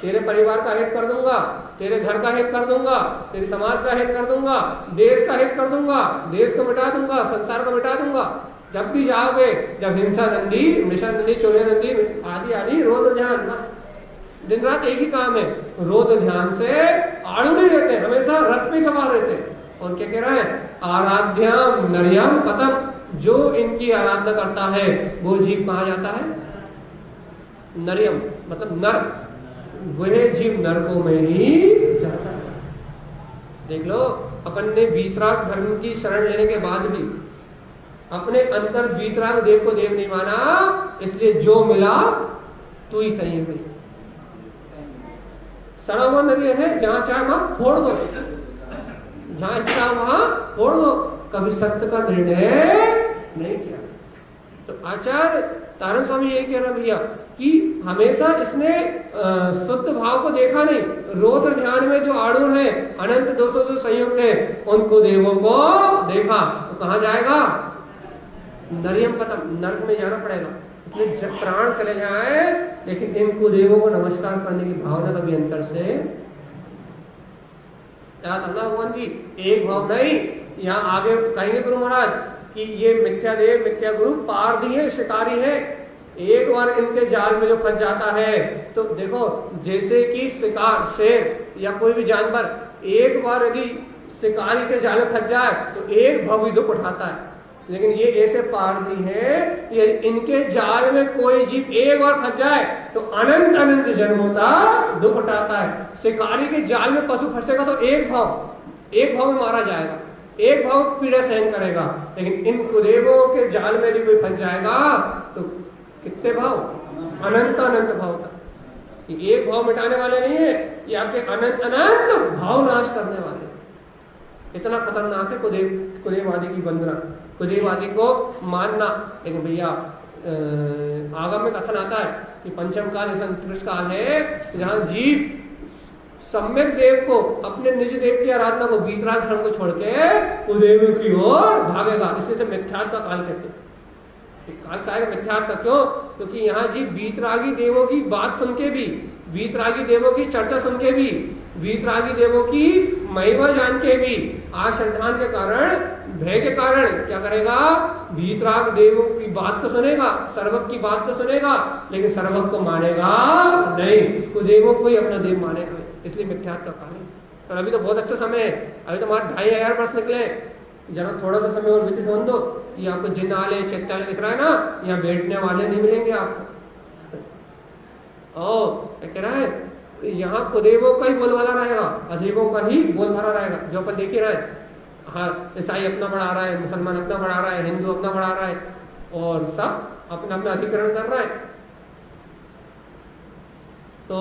तेरे परिवार का हित कर दूंगा, तेरे घर का हित कर दूंगा, तेरे समाज का हित कर दूंगा, देश का हित कर दूंगा, देश को मिटा दूंगा, संसार को मिटा दूंगा। जब भी जाओगे, जब हिंसा नंदी, मिशन नंदी, चोरे नंदी आदि आदि, रोध ध्यान, बस दिन रात एक ही काम है, रोध ध्यान से आरूढ़ रहते हैं, हमेशा रथ पे सवार रहते हैं। और क्या कह रहा है, आराध्यम नरियम पतम, जो इनकी आराधना करता है वो जीव कहा जाता है, नरियम मतलब नर, वह जीव नरकों में ही जाता है। देख लो, अपन ने वीतराग धर्म की शरण लेने के बाद भी अपने अंदर वीतराग देव को देव नहीं माना, इसलिए जो मिला तू ही सही है भाई। सड़ा हुआ नरियर है, जहां चाहे वहां फोड़ दो, जहां इच्छा वहां फोड़ दो, कभी सत्य का निर्णय नहीं किया। तो आचार्य तारण स्वामी यही कह रहा भैया कि हमेशा इसने शुद्ध भाव को देखा नहीं, रौद्र ध्यान में जो आरूढ़ है, अनंत दोषों से संयुक्त है, उनको देवों को देखा। तो कहां जाएगा, नरियम पतम, नर्क में जाना पड़ेगा। इसलिए प्राण चले जाए लेकिन इन कुदेवों को नमस्कार करने की भावना कभी अंतर से याद रखना। भगवान जी एक भाव नहीं, यहाँ आगे कहेंगे गुरु महाराज कि ये मिथ्या देव मिथ्या गुरु पारधी है, शिकारी है। एक बार इनके जाल में जो फंस जाता है तो देखो, जैसे कि शिकार, शेर या कोई भी जानवर एक बार यदि शिकारी के जाल में फंस जाए तो एक भव्य दुख उठाता है, लेकिन ये ऐसे पारधी है, यदि इनके जाल में कोई जीव एक बार फंस जाए तो अनंत अनंत जन्मों तक दुख उठाता है। शिकारी के जाल में पशु फंसेगा तो एक भाव में मारा जाएगा, एक भाव पीड़ा सहन करेगा, लेकिन इन कुदेवों के जाल में यदि कोई फंस जाएगा तो कितने भाव, अनंत अनंत भाव तक। एक भाव मिटाने वाले नहीं है, ये आपके अनंत अनंत भाव नाश करने वाले। इतना खतरनाक है कुदेववादी की वंदना, कुदेववादी को मानना। लेकिन भैया आगम में कथन आता है कि पंचम काल संतृष्ट काल है, जहां जीव सम्यक देव को, अपने निज देव की आराधना को, वीतराग धर्म को छोड़ के कुदेव की ओर भागेगा। इसलिए से मिथ्यात्व का काल कहते हैं। काल का मिथ्यात्व क्यों, क्योंकि यहाँ जी वीतरागी देवों की बात सुन के भी, वीतरागी देवों की चर्चा सुन के भी, वीतरागी देवों की महिमा जान के भी आश्रद्धान के कारण, भय के कारण क्या करेगा, वीतराग देवों की बात तो सुनेगा, सर्वक की बात तो सुनेगा, लेकिन सर्वक को मानेगा नहीं, कुदेवों को ही अपना देव मानेगा। इसलिए मिथ्यात्व काल है। और अभी तो बहुत अच्छा समय है, अभी तो हमारे 2500 वर्ष निकले, जरा थोड़ा सा समय और व्यतीत होने दो, ये आपको जिन्नाले चैत्यालय दिख रहा है ना, यहाँ बैठने वाले नहीं मिलेंगे आपको। क्या कह रहा है, यहाँ कुदेवों का ही बोलबाला रहेगा, अधीबों का ही बोलबाला रहेगा। जो अपन देख ही रहे हैं, हाँ, ईसाई अपना बढ़ा रहा है, मुसलमान अपना बढ़ा रहा है, हिंदू अपना बढ़ा रहा है, और सब अपना अपना अधिकरण कर रहा है। तो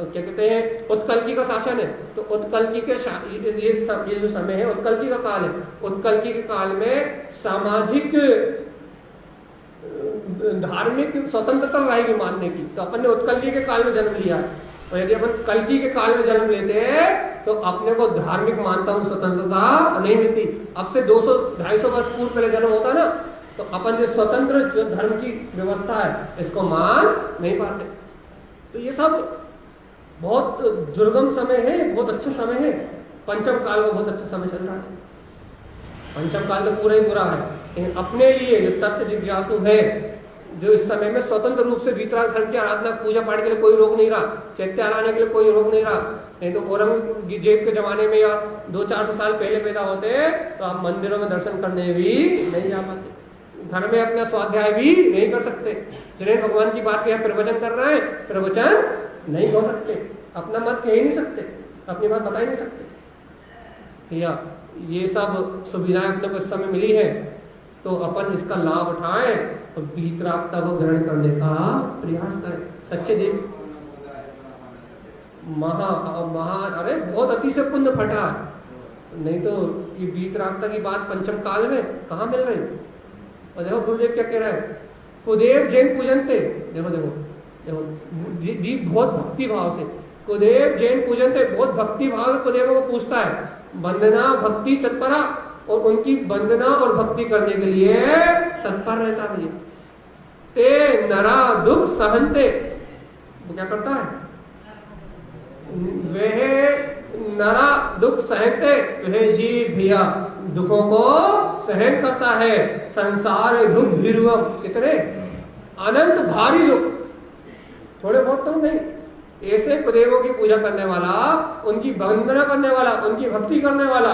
क्या कहते हैं, उत्कल्की का शासन है। तो उत्कल्की के ये जो समय है, उत्कल्की का काल है। उत्कल्की के काल में सामाजिक धार्मिक स्वतंत्रता रहेगी मानने की। तो अपन ने उत्कल्की के काल में जन्म लिया है, और यदि अपन कल्की के काल में जन्म लेते हैं तो अपने को धार्मिक मानता हूं स्वतंत्रता नहीं मिलती। अब से 200-250 वर्ष पूर्व पहले जन्म होता ना, तो अपन जो स्वतंत्र जो धर्म की व्यवस्था है इसको मान नहीं पाते। तो ये सब बहुत दुर्गम समय है, बहुत अच्छा समय है। पंचम काल में बहुत अच्छा समय चल रहा है। पंचम काल तो पूरा ही पूरा है, लेकिन अपने लिए जो तत्व जिज्ञासु है, जो इस समय में स्वतंत्र रूप से वीतराग धर्म की आराधना पूजा पाठ के लिए कोई रोक नहीं रहा, चैत्य आने के लिए कोई रोक नहीं रहा। नहीं तो औरंगजेब के जमाने में या 200-400 साल पहले पैदा होते तो आप मंदिरों में दर्शन करने भी नहीं जा पाते, घर में अपना स्वाध्याय भी नहीं कर सकते। जिन्हें भगवान की बात के प्रवचन कर रहे हैं, प्रवचन नहीं हो सकते, अपना मत कह ही नहीं सकते, अपनी बात बता ही नहीं सकते। या ये सब सुविधाएं अपने को इस समय मिली है, तो अपन इसका लाभ उठाएं और वीतरागता को ग्रहण करने का प्रयास करें। सच्चे देव अरे बहुत अति से पुण्य फटा है। नहीं तो ये वीतरागता की बात पंचम काल में कहाँ मिल रही। और देखो गुरुदेव क्या कह रहे हैं, कुदेव जैन पूजन थे, देखो देखो देखो जी बहुत भक्ति भाव से कुदेव जैन पूजन थे, बहुत भक्ति भाव से कुदेवों को पूछता है, वंदना भक्ति तत्परा, और उनकी वंदना और भक्ति करने के लिए तत्पर रहता है। ते नरा दुख सहनते, वो क्या करता है, वह नरा दुख सहते, वह जीव भैया दुखों को सहन करता है। संसार दुख भीरुवम, कितने अनंत भारी दुख, थोड़े बहुत तो नहीं। ऐसे कुदेवों की पूजा करने वाला, उनकी वंदना करने वाला, उनकी भक्ति करने वाला,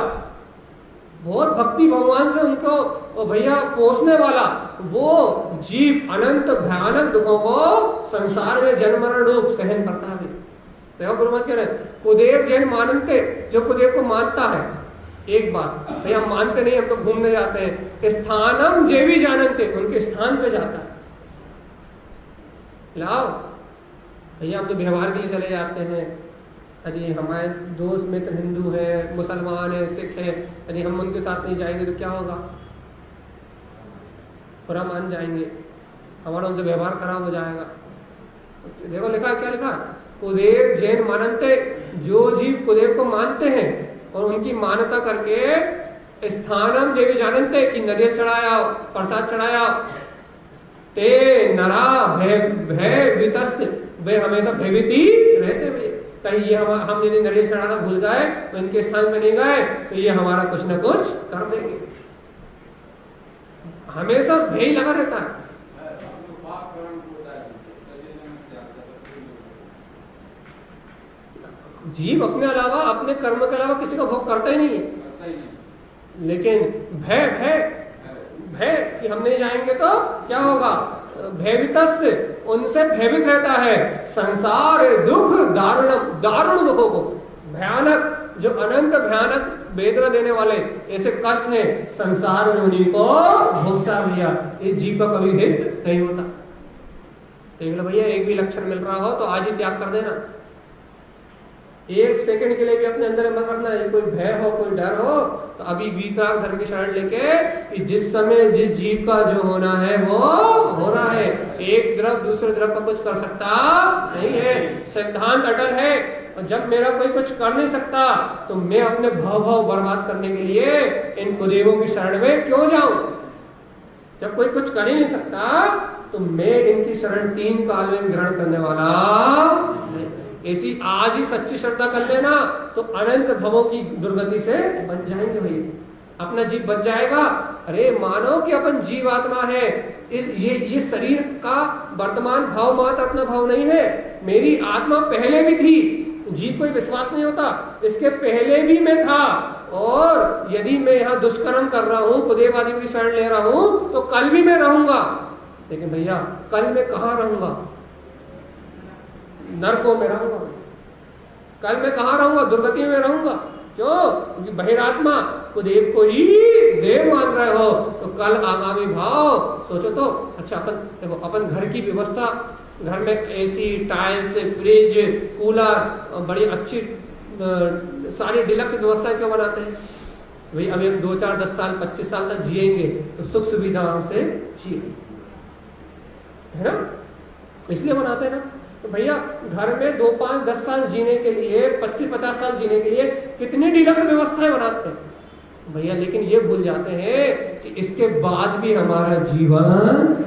बहुत भक्ति भगवान से उनको भैया पोषने वाला, वो जीव अनंत भयानक दुखों को संसार में जन्म मरण रूप सहन करता है। देखो गुरु महाराज कह रहे हैं, कुदेव जैन मानते, जो कुदेव को मानता है। एक बात भैया, हम मानते नहीं, हम तो घूमने जाते हैं। स्थानम जे भी जानते, उनके स्थान पे जाता है। लाओ भैया, हम तो व्यवहार के लिए चले जाते हैं। यदि हमारे दोस्त मित्र हिंदू है, मुसलमान है, सिख है, यदि हम उनके साथ नहीं जाएंगे तो क्या होगा, बुरा मान जाएंगे, हमारा उनसे व्यवहार खराब हो जाएगा। देखो लिखा है, क्या लिखा, कुदेव जैन मानते, जो जीव कुदेव को मानते हैं और उनकी मान्यता करके स्थानम देवी जानते कि नरियल चढ़ाया, प्रसाद चढ़ाया, ते नरा भय वितस्त, वे हमेशा भयभीत ही रहते हुए, कहीं ये हम यदि नरियल चढ़ाना भूल गए तो इनके स्थान में नहीं गए तो ये हमारा कुछ न कुछ कर देंगे। हमेशा भय लगा रहता है। जीव अपने अलावा, अपने कर्म के अलावा किसी का भोग करता ही नहीं है, लेकिन भय भय भय कि हम नहीं जाएंगे तो क्या होगा, भयभीतस्य, उनसे भयभीत रहता है। संसार दुख दारुणम, दारुण दुखों को, भयानक, जो अनंत भयानक वेदना देने वाले ऐसे कष्ट हैं, संसार में उन्हीं को भोगता भैया। इस जीव का कभी हित नहीं होता। देख लो भैया, एक भी लक्षण मिल रहा हो तो आज ही त्याग कर देना। एक सेकंड के लिए भी अपने अंदर मत रखना है, कोई भय हो, कोई डर हो, तो अभी वीतराग धर्म की शरण लेके कि जिस समय जिस जीव का जो होना है वो हो रहा है। एक द्रव दूसरे द्रव का कुछ कर सकता नहीं है, सिद्धांत अटल है। और जब मेरा कोई कुछ कर नहीं सकता तो मैं अपने भाव बर्बाद करने के लिए इन कुदेवों की शरण में क्यों जाऊं। जब कोई कुछ कर ही नहीं सकता तो मैं इनकी शरण 3 काल में ग्रहण करने वाला। ऐसी आज ही सच्ची श्रद्धा कर लेना तो अनंत भवों की दुर्गति से बच जाएंगे भैया, अपना जीव बच जाएगा। अरे मानो कि अपन जीव आत्मा है, ये शरीर का वर्तमान भाव मात्र अपना भाव नहीं है। मेरी आत्मा पहले भी थी, जीव कोई विश्वास नहीं होता, इसके पहले भी मैं था। और यदि मैं यहाँ दुष्कर्म कर रहा हूँ, कुदेव आदि की शरण ले रहा हूँ, तो कल भी मैं रहूंगा। लेकिन भैया कल मैं कहाँ रहूंगा, नरकों में रहूंगा। कल मैं कहाँ रहूंगा, दुर्गति में रहूंगा। क्यों? क्योंकि बहिरात्मा कुदेव को ही देव मान रहे हो, तो कल आगामी भाव सोचो तो। अच्छा अपन देखो, अपन घर की व्यवस्था, घर में एसी, टाइल्स, फ्रिज, कूलर, बड़ी अच्छी सारी डिलक्स व्यवस्थाएं क्यों बनाते हैं भाई? अब 2, 4, 10 साल 25 साल तक जिएंगे तो सुख सुविधाओं से जिएंगे, है ना, इसलिए बनाते हैं ना। तो भैया घर में 2, 5, 10 साल जीने के लिए, 25, 50 साल जीने के लिए कितनी डिलक्स व्यवस्थाएं बनाते हैं भैया। लेकिन ये भूल जाते हैं कि इसके बाद भी हमारा जीवन,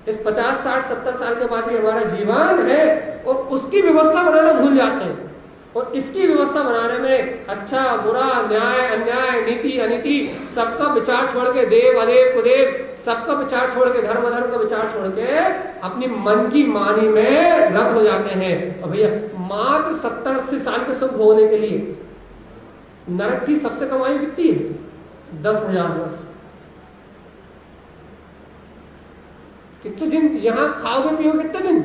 इस 50, 60, 70 साल के बाद भी हमारा जीवन है। और उसकी व्यवस्था बनाना भूल जाते हैं। और इसकी व्यवस्था बनाने में अच्छा बुरा, न्याय अन्याय, नीति अनीति, सबका विचार छोड़ के, देव अदेव कुदेव, सबका विचार छोड़ के, धर्म अधर्म का विचार छोड़ के अपनी मन की मानी में रत हो जाते हैं। और भैया मात्र 70-80 साल के सुख भोगने के लिए नरक की सबसे कम आयु कितनी है? 10,000 वर्ष। कितने दिन यहाँ खाओगे पियोगे? कितने दिन?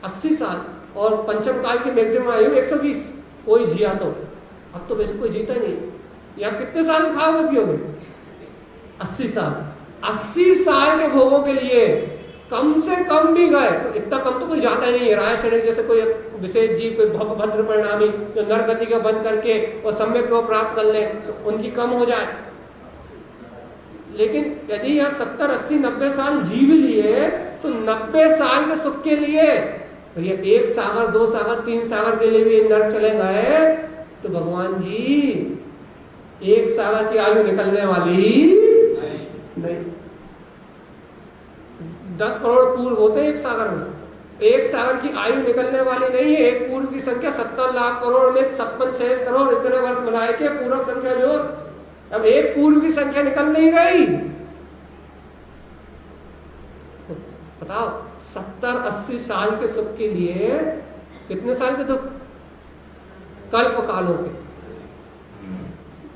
80 साल। और पंचम काल की मैक्सिमम आयु 120। कोई जिया तो, अब तो वैसे कोई जीता नहीं। यहाँ कितने साल खाओगे पियोगे? 80 साल। 80 साल के भोगों के लिए कम से कम भी गए तो इतना कम तो कोई जाता ही नहीं है। राय शरीर जैसे कोई विशेष जीव, कोई भद्र परिणामी जो नर गति का बंद करके और सम्यक को प्राप्त कर ले तो उनकी कम हो जाए। लेकिन यदि यह 70, 80, 90 साल जीव लिए तो 90 साल के सुख के लिए ये 1 सागर, 2 सागर, 3 सागर के लिए भी नर चले गए तो भगवान जी 1 सागर की आयु निकलने वाली नहीं। 10 करोड़ पूर्व होते हैं 1 सागर में। 1 सागर की आयु निकलने वाली नहीं है। एक पूर्व की संख्या 70 लाख करोड़ में 56 करोड़ इतने वर्ष मिलाए के पूर्व संख्या जो, अब एक पूर्व की संख्या निकल नहीं रही। बताओ 70-80 साल के सुख के लिए कितने साल के दुख? कल्प कालों के।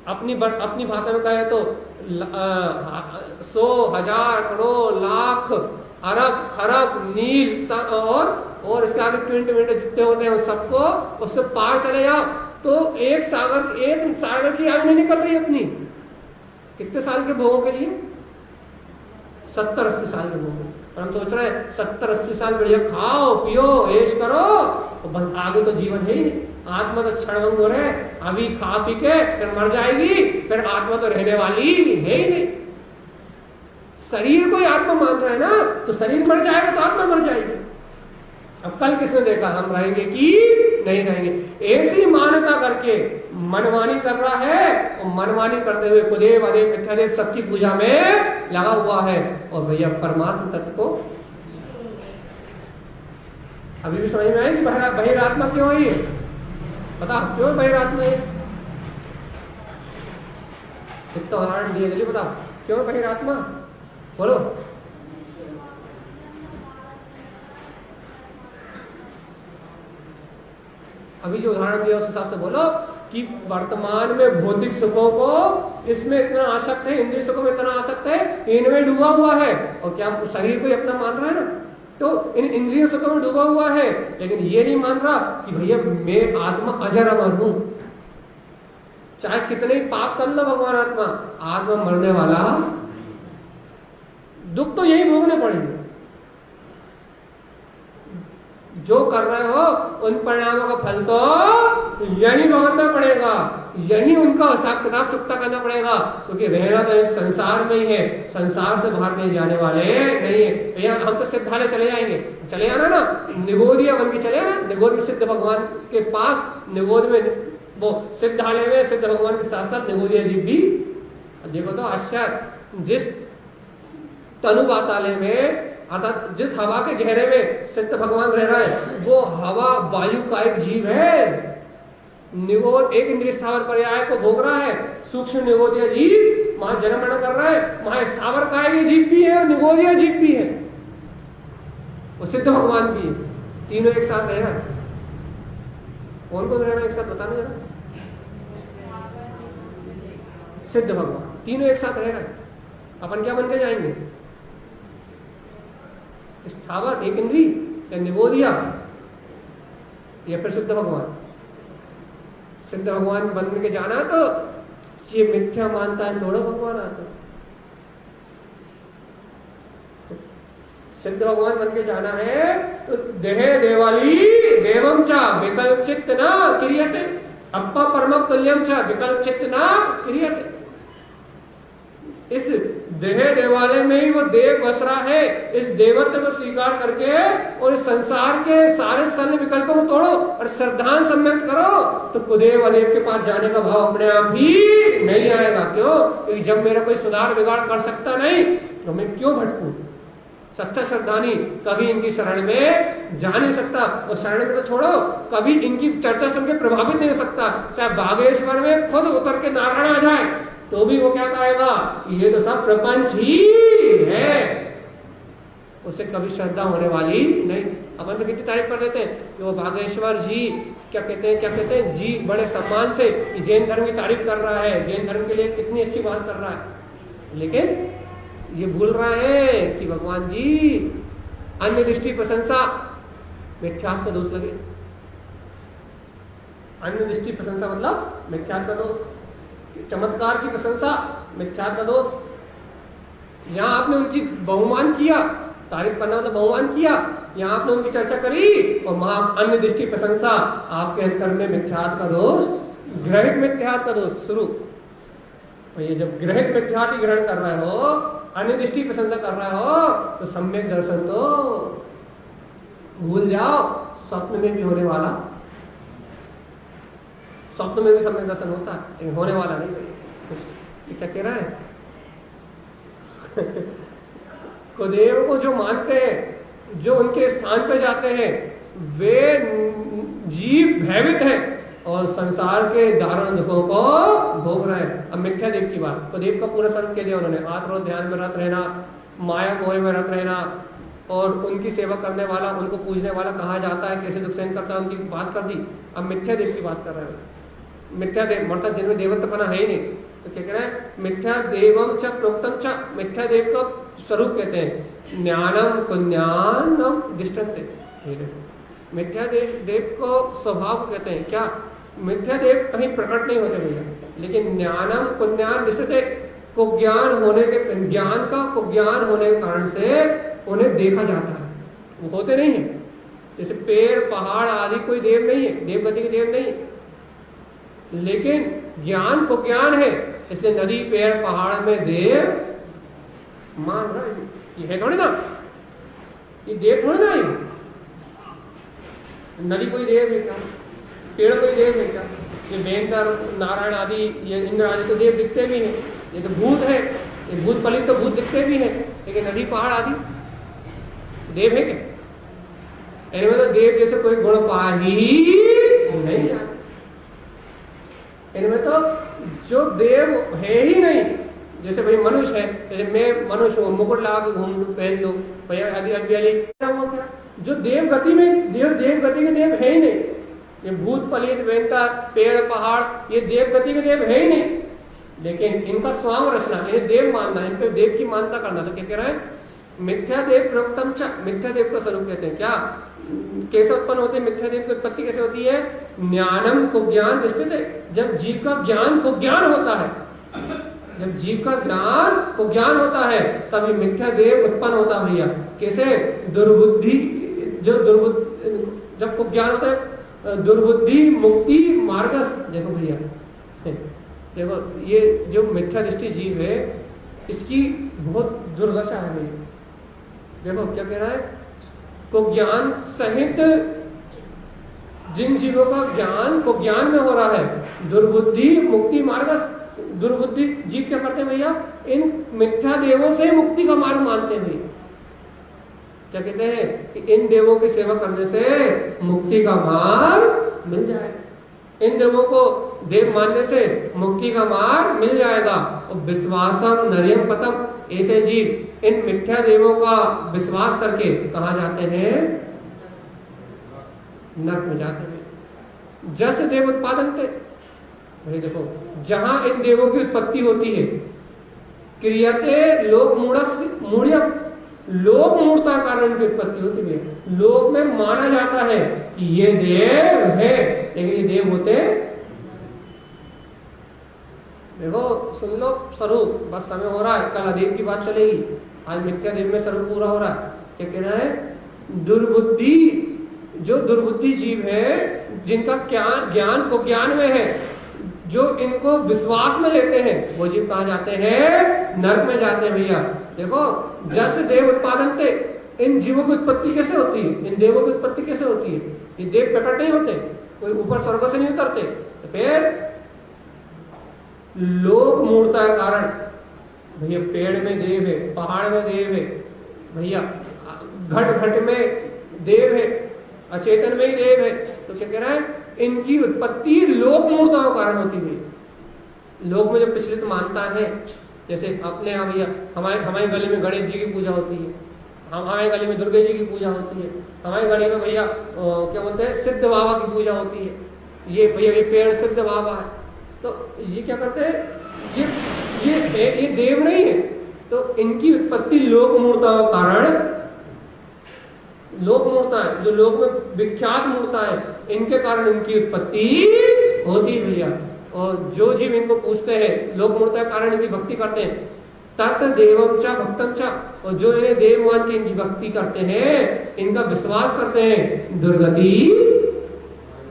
अपनी भाषा में कहे तो 100, 1000, करोड़, लाख, अरब, खरब, नील और इसके आगे 20 जितने होते हैं सबको उससे पार चले जाओ तो एक सागर की आयु नहीं निकल रही अपनी। कितने साल के भोगों के लिए? 70-80 साल के भोगों। और हम सोच रहे हैं 70-80 साल बढ़िया खाओ पियो ऐश करो तो बस आगे तो जीवन है ही नहीं। आत्मा तो क्षणभंग हो रहे, अभी खा पी के फिर मर जाएगी, फिर आत्मा तो रहने वाली है ही नहीं। शरीर को ही आत्मा मान रहे हैं ना, तो शरीर मर जाएगा तो आत्मा मर जाएगी। अब कल किसने देखा हम रहेंगे कि नहीं रहेंगे? ऐसी मान्यता करके मनमानी कर रहा है और मनमानी करते हुए कुदेव अदेव मिथ्यादेव सबकी पूजा में लगा हुआ है। और भैया परमात्मा तत्व को अभी भी समझ में आए कि बहिरात्मा क्यों है? बता क्यों बहिरात्मा है? इतना उदाहरण दिए जल्दी बताओ क्यों बहिरात्मा? बोलो। अभी जो उदाहरण दिया उस हिसाब से बोलो कि वर्तमान में भौतिक सुखों को इसमें इतना आसक्त है, इंद्रिय सुखों में इतना आसक्त है, इनमें डूबा हुआ है। और क्या शरीर को अपना मान रहा है ना, तो इन इंद्रिय सुखों में डूबा हुआ है, लेकिन ये नहीं मान रहा कि भैया मैं आत्मा अजर अमर हूं। चाहे कितने ही पाप कर लो भगवान, आत्मा मरने वाला, दुख तो यही भोगने पड़ेंगे। जो कर रहे हो उन परिणामों का फल तो यही भुगतना पड़ेगा, यही उनका हिसाब किताब चुकता करना पड़ेगा, क्योंकि रहना तो इस संसार में ही है, संसार से बाहर कहीं जाने वाले नहीं है। भैया हम तो सिद्धालय चले जाएंगे, चले जाना ना, निगोदिया बन के चले जाना, निगोद में सिद्ध भगवान के पास, निगोद में वो सिद्धालय में सिद्ध भगवान के साथ साथ निगोदिया जी भी। देखो तो आश्चर्य, जिस तनु वातालय में अर्थात जिस हवा के घेरे में सिद्ध भगवान रह रहा है वो हवा वायु का एक जीव है। निगोद एक इंद्रिय स्थावर पर्याय को भोग रहा है, सूक्ष्म निगोदिया जीव वहां जन्म मरण कर रहा है, वहां स्थावर काय जीव भी है और निगोदिया जीव भी है, वो सिद्ध भगवान भी है। तीनों एक साथ रह रहा है। कौन कौन रह रहा है एक साथ बताना जरा? सिद्ध भगवान तीनों एक साथ रह रहा है। अपन क्या बन के जाएंगे? स्थावर एक इंद्री या निगोदिया या फिर सिद्ध भगवान। सिद्ध भगवान बन के जाना तो ये मिथ्या मानता है थोड़ा भगवान आता। सिद्ध भगवान बन के जाना है तो देहे देवाली देवम चा विकल्प चित्त न क्रियते, अप्पा परम तुल्यम चा विकल्प चित्त न क्रियते। इस देह देवालय में ही वो देव बस रहा है। इस देवत्व को स्वीकार करके और इस संसार के सारे सन विकल्पों को तोड़ो और श्रद्धान सम्यक्त करो तो कुदेव अदेव के पास जाने का भाव अपने आप ही नहीं आएगा। क्यों? क्योंकि जब मेरा कोई सुधार बिगाड़ कर सकता नहीं तो मैं क्यों भटकूं? सच्चा श्रद्धानी कभी इनकी शरण में जा नहीं सकता, और शरण में तो छोड़ो, कभी इनकी चर्चा सुन के प्रभावित नहीं हो सकता। चाहे बागेश्वर में खुद उतर के नारायण आ जाए तो भी वो क्या कहेगा, ये तो सब प्रपंच ही है, उसे कभी श्रद्धा होने वाली नहीं। अपन तो कितनी तारीफ कर देते हैं कि वो बागेश्वर जी क्या कहते हैं जी, बड़े सम्मान से जैन धर्म की तारीफ कर रहा है, जैन धर्म के लिए कितनी अच्छी बात कर रहा है, लेकिन ये भूल रहा है कि भगवान जी अन्य दृष्टि प्रशंसा मिथ्यात्व का दोष लगे। अन्य दृष्टि प्रशंसा मतलब मिथ्यात्व का दोष, चमत्कार की प्रशंसा मिथ्यात्व का दोष। यहां आपने उनकी बहुमान किया, तारीफ करना मतलब बहुमान किया, यहां आपने उनकी चर्चा करी और वहां अन्य दृष्टि प्रशंसा, आपके अंतर में मिथ्यात्व का दोष, ग्रहित मिथ्यात्व का दोष शुरू। और ये जब ग्रहित मिथ्यात्व ग्रहण कर रहे हो, अन्य दृष्टि प्रशंसा कर रहे हो, तो सम्यक दर्शन तो भूल जाओ, स्वप्न में भी होने वाला, स्वप्न में भी सम्यक दर्शन होता है, लेकिन होने वाला नहीं। ये क्या कह रहा है कुदेव को जो मानते हैं, जो उनके स्थान पे जाते हैं, वे जीव भयभीत हैं और संसार के दारुण दुखों को भोग रहे हैं। अब मिथ्या देव की बात, कुदेव का पूरा स्वरूप कह दिया उन्होंने, आत्म ध्यान में रत रहना, माया मोह में रत रहना, और उनकी सेवा करने वाला, उनको पूजने वाला कहा जाता है, कैसे दुख सहन करता है, उनकी बात कर दी। अब मिथ्या देव की बात कर रहे हैं। मिथ्या देव मतलब जिनमें देवत्वपना है ही नहीं, तो क्या कह रहे हैं, मिथ्या देवम च प्रोक्तम च, मिथ्या देव का स्वरूप कहते हैं ज्ञानम कुज्ञानम दृष्टन्ते। मिथ्या देव को स्वभाव को कहते हैं क्या, मिथ्या देव कहीं प्रकट नहीं होते भैया, लेकिन ज्ञानम कुज्ञान दृष्टते, को ज्ञान होने के, ज्ञान का को ज्ञान होने के कारण से उन्हें देखा जाता है, वो होते नहीं है। जैसे पेड़ पहाड़ आदि कोई देव नहीं है, देवगति के देव नहीं, लेकिन ज्ञान को ज्ञान है, इसलिए नदी पेड़ पहाड़ में देव मान रहा है। ये है थोड़ी ना, ये देव थोड़ी ना, ये नदी कोई देव है क्या, पेड़ कोई देव है क्या, ये वेंकर नारायण आदि, ये इंद्र आदि तो देव दिखते भी हैं, ये तो भूत है, ये भूत पलित तो भूत दिखते भी हैं, लेकिन नदी पहाड़ आदि देव है क्या? इनमें तो देव जैसे कोई गुण पा ही नहीं जाता, इनमें तो जो देव है ही नहीं। जैसे भाई मनुष्य है, जैसे मैं मनुष्य हूँ, मुकुट लगा के घूम पहन लो भैया, क्या हुआ क्या, जो देव गति में देव गति के देव है ही नहीं। ये भूत पलित वेंता पेड़ पहाड़ ये देव गति के देव है ही नहीं, लेकिन इनका स्वाम रचना, इन्हें देव मानना, इन पे देव की मानता करना, तो क्या कह रहा है, मिथ्या देव प्रोक्तम च, मिथ्या देव का स्वरूप कहते हैं क्या, कैसे उत्पन्न होते हैं, मिथ्या देव की उत्पत्ति कैसे होती है, ज्ञानम को ज्ञान दृष्टित है, जब जीव का ज्ञान को ज्ञान होता है, जब जीव का ज्ञान को ज्ञान होता है तभी मिथ्या देव उत्पन्न होता है भैया। कैसे, दुर्बुद्धि, जो दुर्बुद्धि जब को ज्ञान होता है, दुर्बुद्धि मुक्ति मार्गस, देखो भैया देखो ये जो मिथ्या दृष्टि जीव है इसकी बहुत दुर्दशा है भैया। देखो क्या कह रहा है, को ज्ञान सहित जिन जीवों का ज्ञान को ज्ञान में हो रहा है, दुर्बुद्धि मुक्ति मार्ग, दुर्बुद्धि जीव क्या करते हैं भैया, इन मिथ्या देवों से मुक्ति का मार्ग मानते हैं भैया। क्या कहते हैं कि इन देवों की सेवा करने से मुक्ति का मार्ग मिल जाए, इन देवों को देव मानने से मुक्ति का मार्ग मिल जाएगा। और विश्वासम नरियम पतम, ऐसे जीव इन मिथ्या देवों का विश्वास करके कहा जाते हैं, नरक में जाते हैं। जस देव उत्पादन थे, भाई देखो जहां इन देवों की उत्पत्ति होती है, क्रियते लोक मूढ़, लोक मूर्ता कारण की उत्पत्ति होती है, लोक में माना जाता है कि ये देव है, लेकिन ये देव होते, देखो सुन लो स्वरूप, बस समय हो रहा है, कल अदेव की बात चलेगी, आज मिथ्या देव में स्वरूप पूरा हो रहा है। क्या कह रहा है, दुर्बुद्धि, जो दुर्बुद्धि जीव है, जिनका ज्ञान को ज्ञान में है, जो इनको विश्वास में लेते हैं, वो जीव कहाँ जाते हैं, नरक में जाते हैं भैया। देखो जस देव उत्पादन थे, इन जीवों की उत्पत्ति कैसे होती है, इन देवों की उत्पत्ति कैसे होती है, ये देव प्रकट नहीं होते, कोई ऊपर स्वर्ग से नहीं उतरते, तो फिर लोक मूर्ता कारण भैया, पेड़ में देव है, पहाड़ में देव है, भैया घट घट में देव है, अचेतन में ही देव है, तो क्या कह रहा है, इनकी उत्पत्ति लोक मूर्ताओं के कारण होती है। लोक में जो प्रचलित मानता है, जैसे अपने यहाँ भैया हमारे गली में गणेश जी की पूजा होती है, हमारे गली में दुर्गा जी की पूजा होती है, हमारे गली में भैया क्या बोलते हैं सिद्ध बाबा की पूजा होती है, ये भैया ये पेड़ सिद्ध बाबा है, तो ये क्या करते हैं, ये देव नहीं है, तो इनकी उत्पत्ति लोक मूर्ताओं कारण, लोक मूर्ता है जो लोक में विख्यात मूर्ता है, इनके कारण इनकी उत्पत्ति होती है भैया। और जो जीव इनको पूछते हैं लोक मूर्ता के कारण इनकी भक्ति करते हैं, तत् देवम च भक्तम च, और जो इन्हें देव मान के इनकी भक्ति करते हैं, इनका विश्वास करते हैं, दुर्गति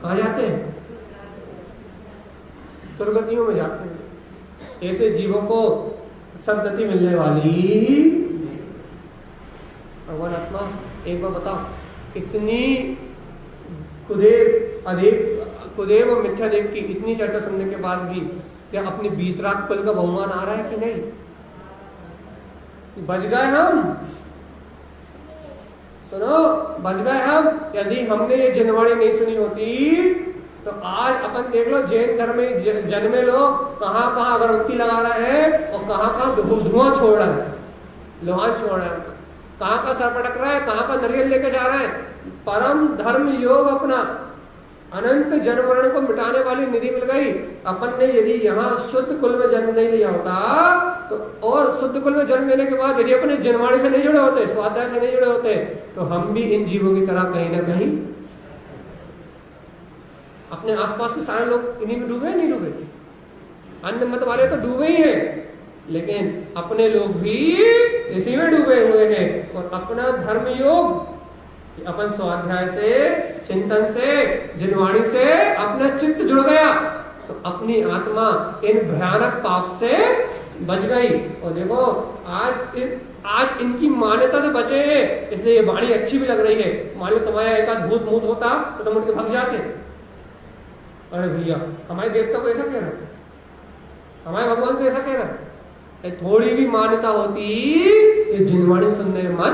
कहाँ जाते हैं, दुर्गतियों में जाते हैं। ऐसे जीवों को सदगति मिलने वाली। भगवान आत्मा एक बार बताओ, इतनी कुदेव और मिथ्यादेव की इतनी चर्चा सुनने के बाद भी क्या अपने बीतराग कुल का बहुमान आ रहा है कि नहीं? बच गए हम, सुनो बच गए हम। यदि हमने ये जनवाणी नहीं सुनी होती तो आज अपन देख लो जैन धर्म में जन्मे लोग कहाँ कहाँ अगरबत्ती लगा रहे हैं और कहाँ कहाँ धुआं छोड़ रहे हैं, लोहान छोड़ रहे हैं, कहाँ का सर पटक रहा है, कहाँ का नारियल लेके जा रहा है। परम धर्म योग अपना अनंत जन्म मरण को मिटाने वाली निधि मिल गई। अपन ने यदि यहाँ शुद्ध कुल में जन्म नहीं लिया होता तो, और शुद्ध कुल में जन्म लेने के बाद यदि अपने जनवाणी से नहीं जुड़े होते, स्वाध्याय से नहीं जुड़े होते, तो हम भी इन जीवों की तरह कहीं ना कहीं अपने आसपास के सारे लोग इन्हीं में डूबे, नहीं डूबे, अन्य मत वाले तो डूबे ही हैं, लेकिन अपने लोग भी इसी में डूबे हुए हैं। और अपना धर्म योग अपन स्वाध्याय से, चिंतन से, जिनवाणी से अपना चित्त जुड़ गया तो अपनी आत्मा इन भयानक पाप से बच गई। और देखो आज इनकी मान्यता से बचे हैं, इसलिए ये वाणी अच्छी भी लग रही है। मान लो तुम्हारा एक आध भूत मूत होता तो तुम उठ के भाग जाते। अरे भैया हमारे देवता को ऐसा कह रहा है, हमारे भगवान को ऐसा कह रहा है, थोड़ी भी मान्यता होती ये जिनवाणी सुनने में मन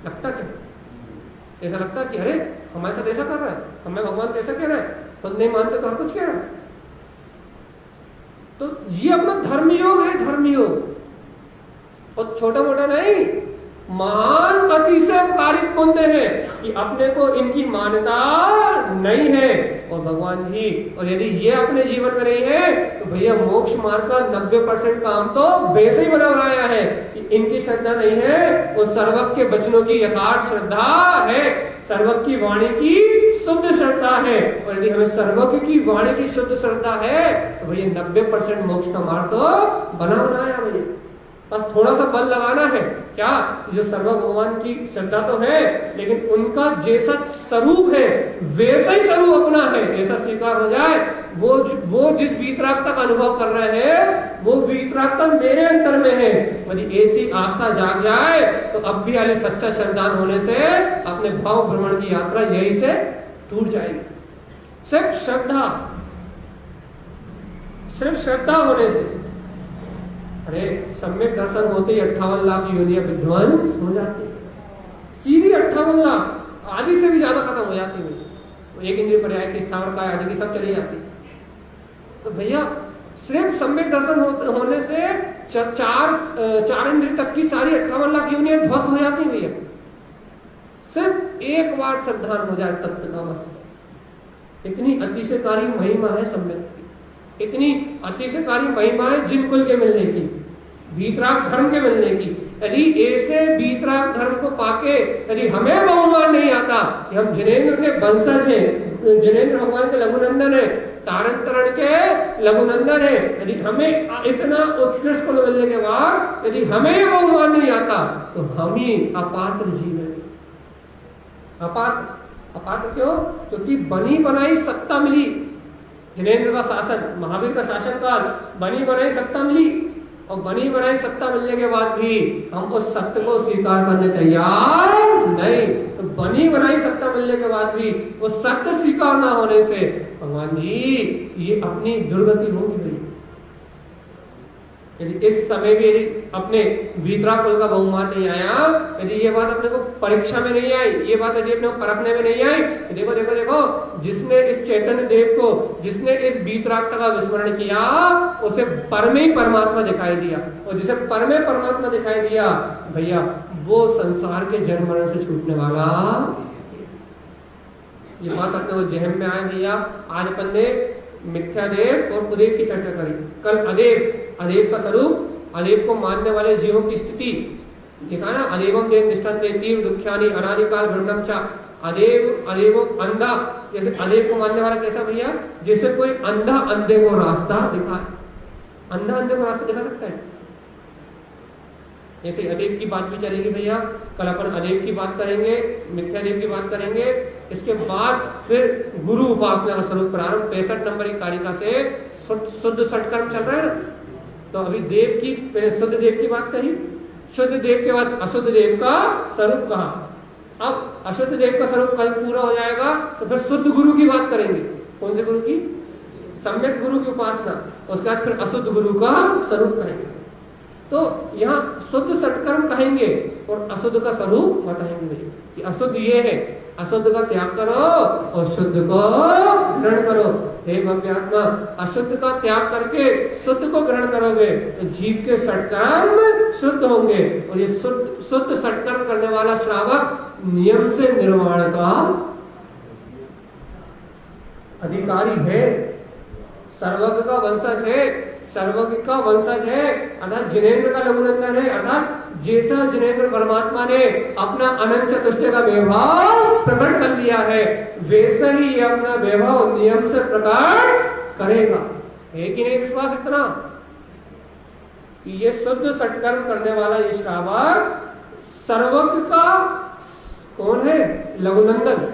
लगता क्या, ऐसा लगता कि अरे हमारे साथ ऐसा कर रहा है, हमें भगवान कैसा कह रहा है, खुद नहीं मानते तो हर कुछ कह रहा है। तो ये अपना धर्म योग है, धर्म योग, और छोटा मोटा नहीं, महान गति से कार्य पुण्य है कि अपने को इनकी मान्यता नहीं है और भगवान जी, और यदि ये अपने जीवन में नहीं है तो भैया मोक्ष मार्ग का 90% काम तो वैसे ही बना बनाया है कि इनकी श्रद्धा नहीं है, वो सर्वज्ञ के वचनों की यथार्थ श्रद्धा है, सर्वज्ञ की वाणी की शुद्ध श्रद्धा है। और यदि हमें सर्वज्ञ की वाणी की शुद्ध श्रद्धा है तो भैया 90% मोक्ष का मार्ग तो बना बनाया भैया, बस थोड़ा सा बल लगाना है। क्या जो सर्व भगवान की श्रद्धा तो है, लेकिन उनका जैसा स्वरूप है वैसा ही स्वरूप अपना है, ऐसा स्वीकार हो जाए। वो जिस वीतरागता का अनुभव कर रहे हैं वो वीतरागता मेरे अंतर में है। यदि ऐसी आस्था जाग जाए तो अब भी वाली सच्चा श्रद्धान होने से अपने भाव भ्रमण की यात्रा यही से टूट जाएगी। सिर्फ श्रद्धा होने से। अरे सम्यक दर्शन होते ही 58 लाख योनियां विध्वंस हो जाती, सीधी 58 लाख, आदि से भी ज्यादा खत्म हो जाती है। एक इंद्रिय पर्याय की स्थावर का आदि की सब चली जाती। तो भैया सिर्फ सम्यक दर्शन होने से चार इंद्रिय तक की सारी 58 लाख योनियां ध्वस्त हो जाती भैया। सिर्फ एक बार श्रद्धान हो जाए तत्व का बस। इतनी अतिशयकारी महिमा है सम्यक की, इतनी अतिशयकारी महिमा है जिन कुल के मिलने की, वीतराग धर्म के मिलने की। यदि ऐसे वीतराग धर्म को पाके यदि हमें बहुमान नहीं आता कि हम जिनेंद्र के वंशज हैं, जिनेंद्र भगवान के लघुनंदन है, तारण तरण के लघुनंदन है, यदि हमें इतना उत्कृष्ट कुल मिलने के बाद यदि हमें बहुमान नहीं आता तो हम ही अपात्र जीव है। अपात्र क्यों? क्योंकि बनी बनाई सत्ता मिली, जिनेंद्र का शासन, महावीर का शासन काल, बनी बनाई सत्ता मिली, और बनी बनाई सत्ता मिलने के बाद भी हम उस सत्य को स्वीकार करने तैयार नहीं। तो बनी बनाई सत्ता मिलने के बाद भी वो सत्य स्वीकार ना होने से भगवान जी ये अपनी दुर्गति होगी भाई। यदि इस समय भी यदि अपने वीतराग का बहुमान नहीं आया, यदि ये बात अपने को परीक्षा में नहीं आई, ये बात यदि अपने को परखने में नहीं आई, तो देखो देखो देखो, जिसने इस चैतन्य देव को, जिसने इस वीतराग का विस्मरण किया, उसे पर में ही परमात्मा दिखाई दिया, और जिसे पर में परमात्मा दिखाई दिया भैया, वो संसार के जन्म मरण से छूटने वाला। ये बात अपने को जहन में आए भैया। आज अपन ने मिथ्यादेव और कुदेव की चर्चा करी, कल अदेव का स्वरूप, अदेव को मानने वाले जीवों की स्थिति देखा ना। अदेवम देव निष्ठन्ते तीव्र दुख्यानि अनादिकाल भ्रमणम च। अदेव अंधा, जैसे अदेव को मानने वाला कैसा भैया, जैसे कोई अंधा अंधे को रास्ता दिखाए। अंधा अंधे को रास्ता दिखा सकता है? जैसे अदेव की बात भी चलेगी भैया, कल अपन अदेव की बात करेंगे, मिथ्यादेव की बात करेंगे। इसके बाद फिर गुरु उपासना का स्वरूप प्रारंभ 65 नंबर की कारिका से शुद्ध षटकर्म चल रहा है ना। तो अभी देव की, पहले शुद्ध देव की बात कही, शुद्ध देव के बाद अशुद्ध देव का स्वरूप कहा। अब अशुद्ध देव का स्वरूप कल पूरा हो जाएगा तो फिर शुद्ध गुरु की बात करेंगे। कौन से गुरु की? सम्यक गुरु की उपासना। उसके बाद फिर अशुद्ध गुरु का स्वरूप कहेंगे। तो यहाँ शुद्ध षटकर्म कहेंगे और अशुद्ध का स्वरूप बताएंगे कि अशुद्ध ये है, अशुद्ध का त्याग करो और शुद्ध को ग्रहण करो। हे भव्यात्मा, अशुद्ध का त्याग करके शुद्ध को ग्रहण करोगे तो जीव के षटकर्म शुद्ध होंगे, और ये शुद्ध षटकर्म करने वाला श्रावक नियम से निर्वाण का अधिकारी है, सर्वज्ञ का वंशज है, सर्वज्ञ का वंशज है, अर्थात जिनेन्द्र का लघुनंदन है। अर्थात जैसा जिनेन्द्र परमात्मा ने अपना अनंत चतुष्टय का वैभव प्रकट कर लिया है, वैसा ही ये अपना वैभव नियम से प्रकट करेगा। है कि नहीं विश्वास इतना? ये शुद्ध षटकर्म करने वाला ये श्रावक सर्वज्ञ का कौन है? लघुनंदन।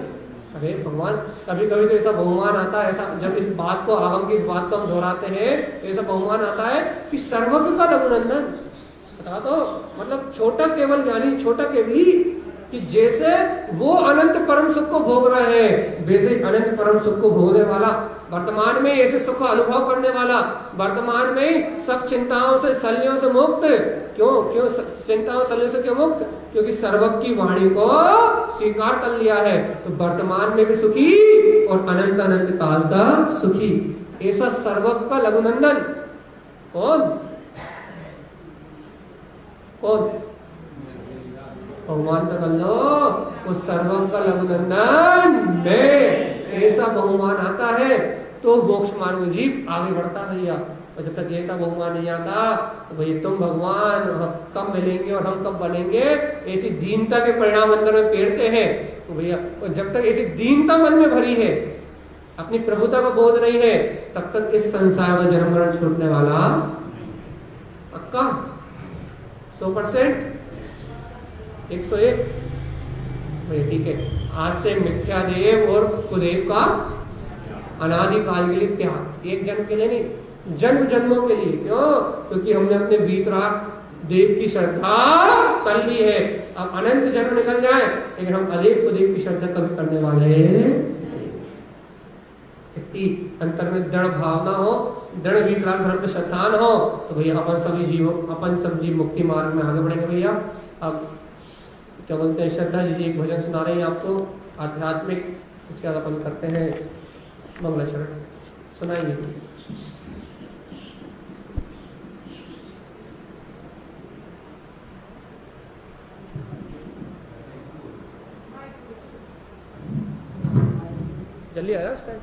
अरे भगवान, कभी कभी तो ऐसा बहुमान आता है, ऐसा जब इस बात को, आगम की इस बात को हम दोहराते हैं, ऐसा बहुमान आता है कि सर्वज्ञ का लघुनंदन। बता तो मतलब छोटा केवल ज्ञानी, छोटा केवली, कि जैसे वो अनंत परम सुख को भोग रहे हैं, वैसे अनंत परम सुख को भोगने वाला, वर्तमान में ऐसे सुख अनुभव करने वाला, वर्तमान में सब चिंताओं से, शल्यों से मुक्त। क्यों चिंताओं शल्यों से क्यों मुक्त? क्योंकि सर्वज्ञ की वाणी को स्वीकार कर लिया है, तो वर्तमान में भी सुखी और अनंत अनंत काल तक सुखी। ऐसा सर्वज्ञ का लघुनंदन कौन? भगवान तक लो, उस सर्वज्ञ का लघुनंदन में ऐसा बहुमान आता है तो मोक्ष मार्ग जीव आगे बढ़ता भैया। और जब तक ऐसा बहुमान नहीं आता तो भैया तुम भगवान कब मिलेंगे और हम कब बनेंगे, ऐसी दीनता के परिणाम अंदर में पेरते हैं। तो भैया, और जब तक ऐसी दीनता मन में भरी है, अपनी प्रभुता का बोध नहीं है, तब तक इस संसार का जन्म मरण छूटने वाला पक्का 100%, 101। ठीक है, आज से मिथ्यादेव और कुदेव का अनादिकाल के लिए त्याग, एक जन्म के लिए नहीं, जन्म जन्मों के लिए। क्यों? क्योंकि हमने अपने वीतराग देव की श्रद्धा कर ली है। अब अनंत जन्म निकल जाए लेकिन हम अदेव कुदेव की श्रद्धा कभी करने वाले इतनी अंतर में दृढ़ भावना हो, दृढ़ वीतराग धर्म में श्रद्धान हो, तो भैया अपन सब जीव मुक्ति मार्ग में आगे बढ़ेंगे भैया। अब क्या बोलते हैं, श्रद्धा जी एक भजन सुना रहे हैं आपको आध्यात्मिक, इसके बाद अपन करते हैं मंगलाचरण। सुनाइए। जल्दी आया उस टाइम।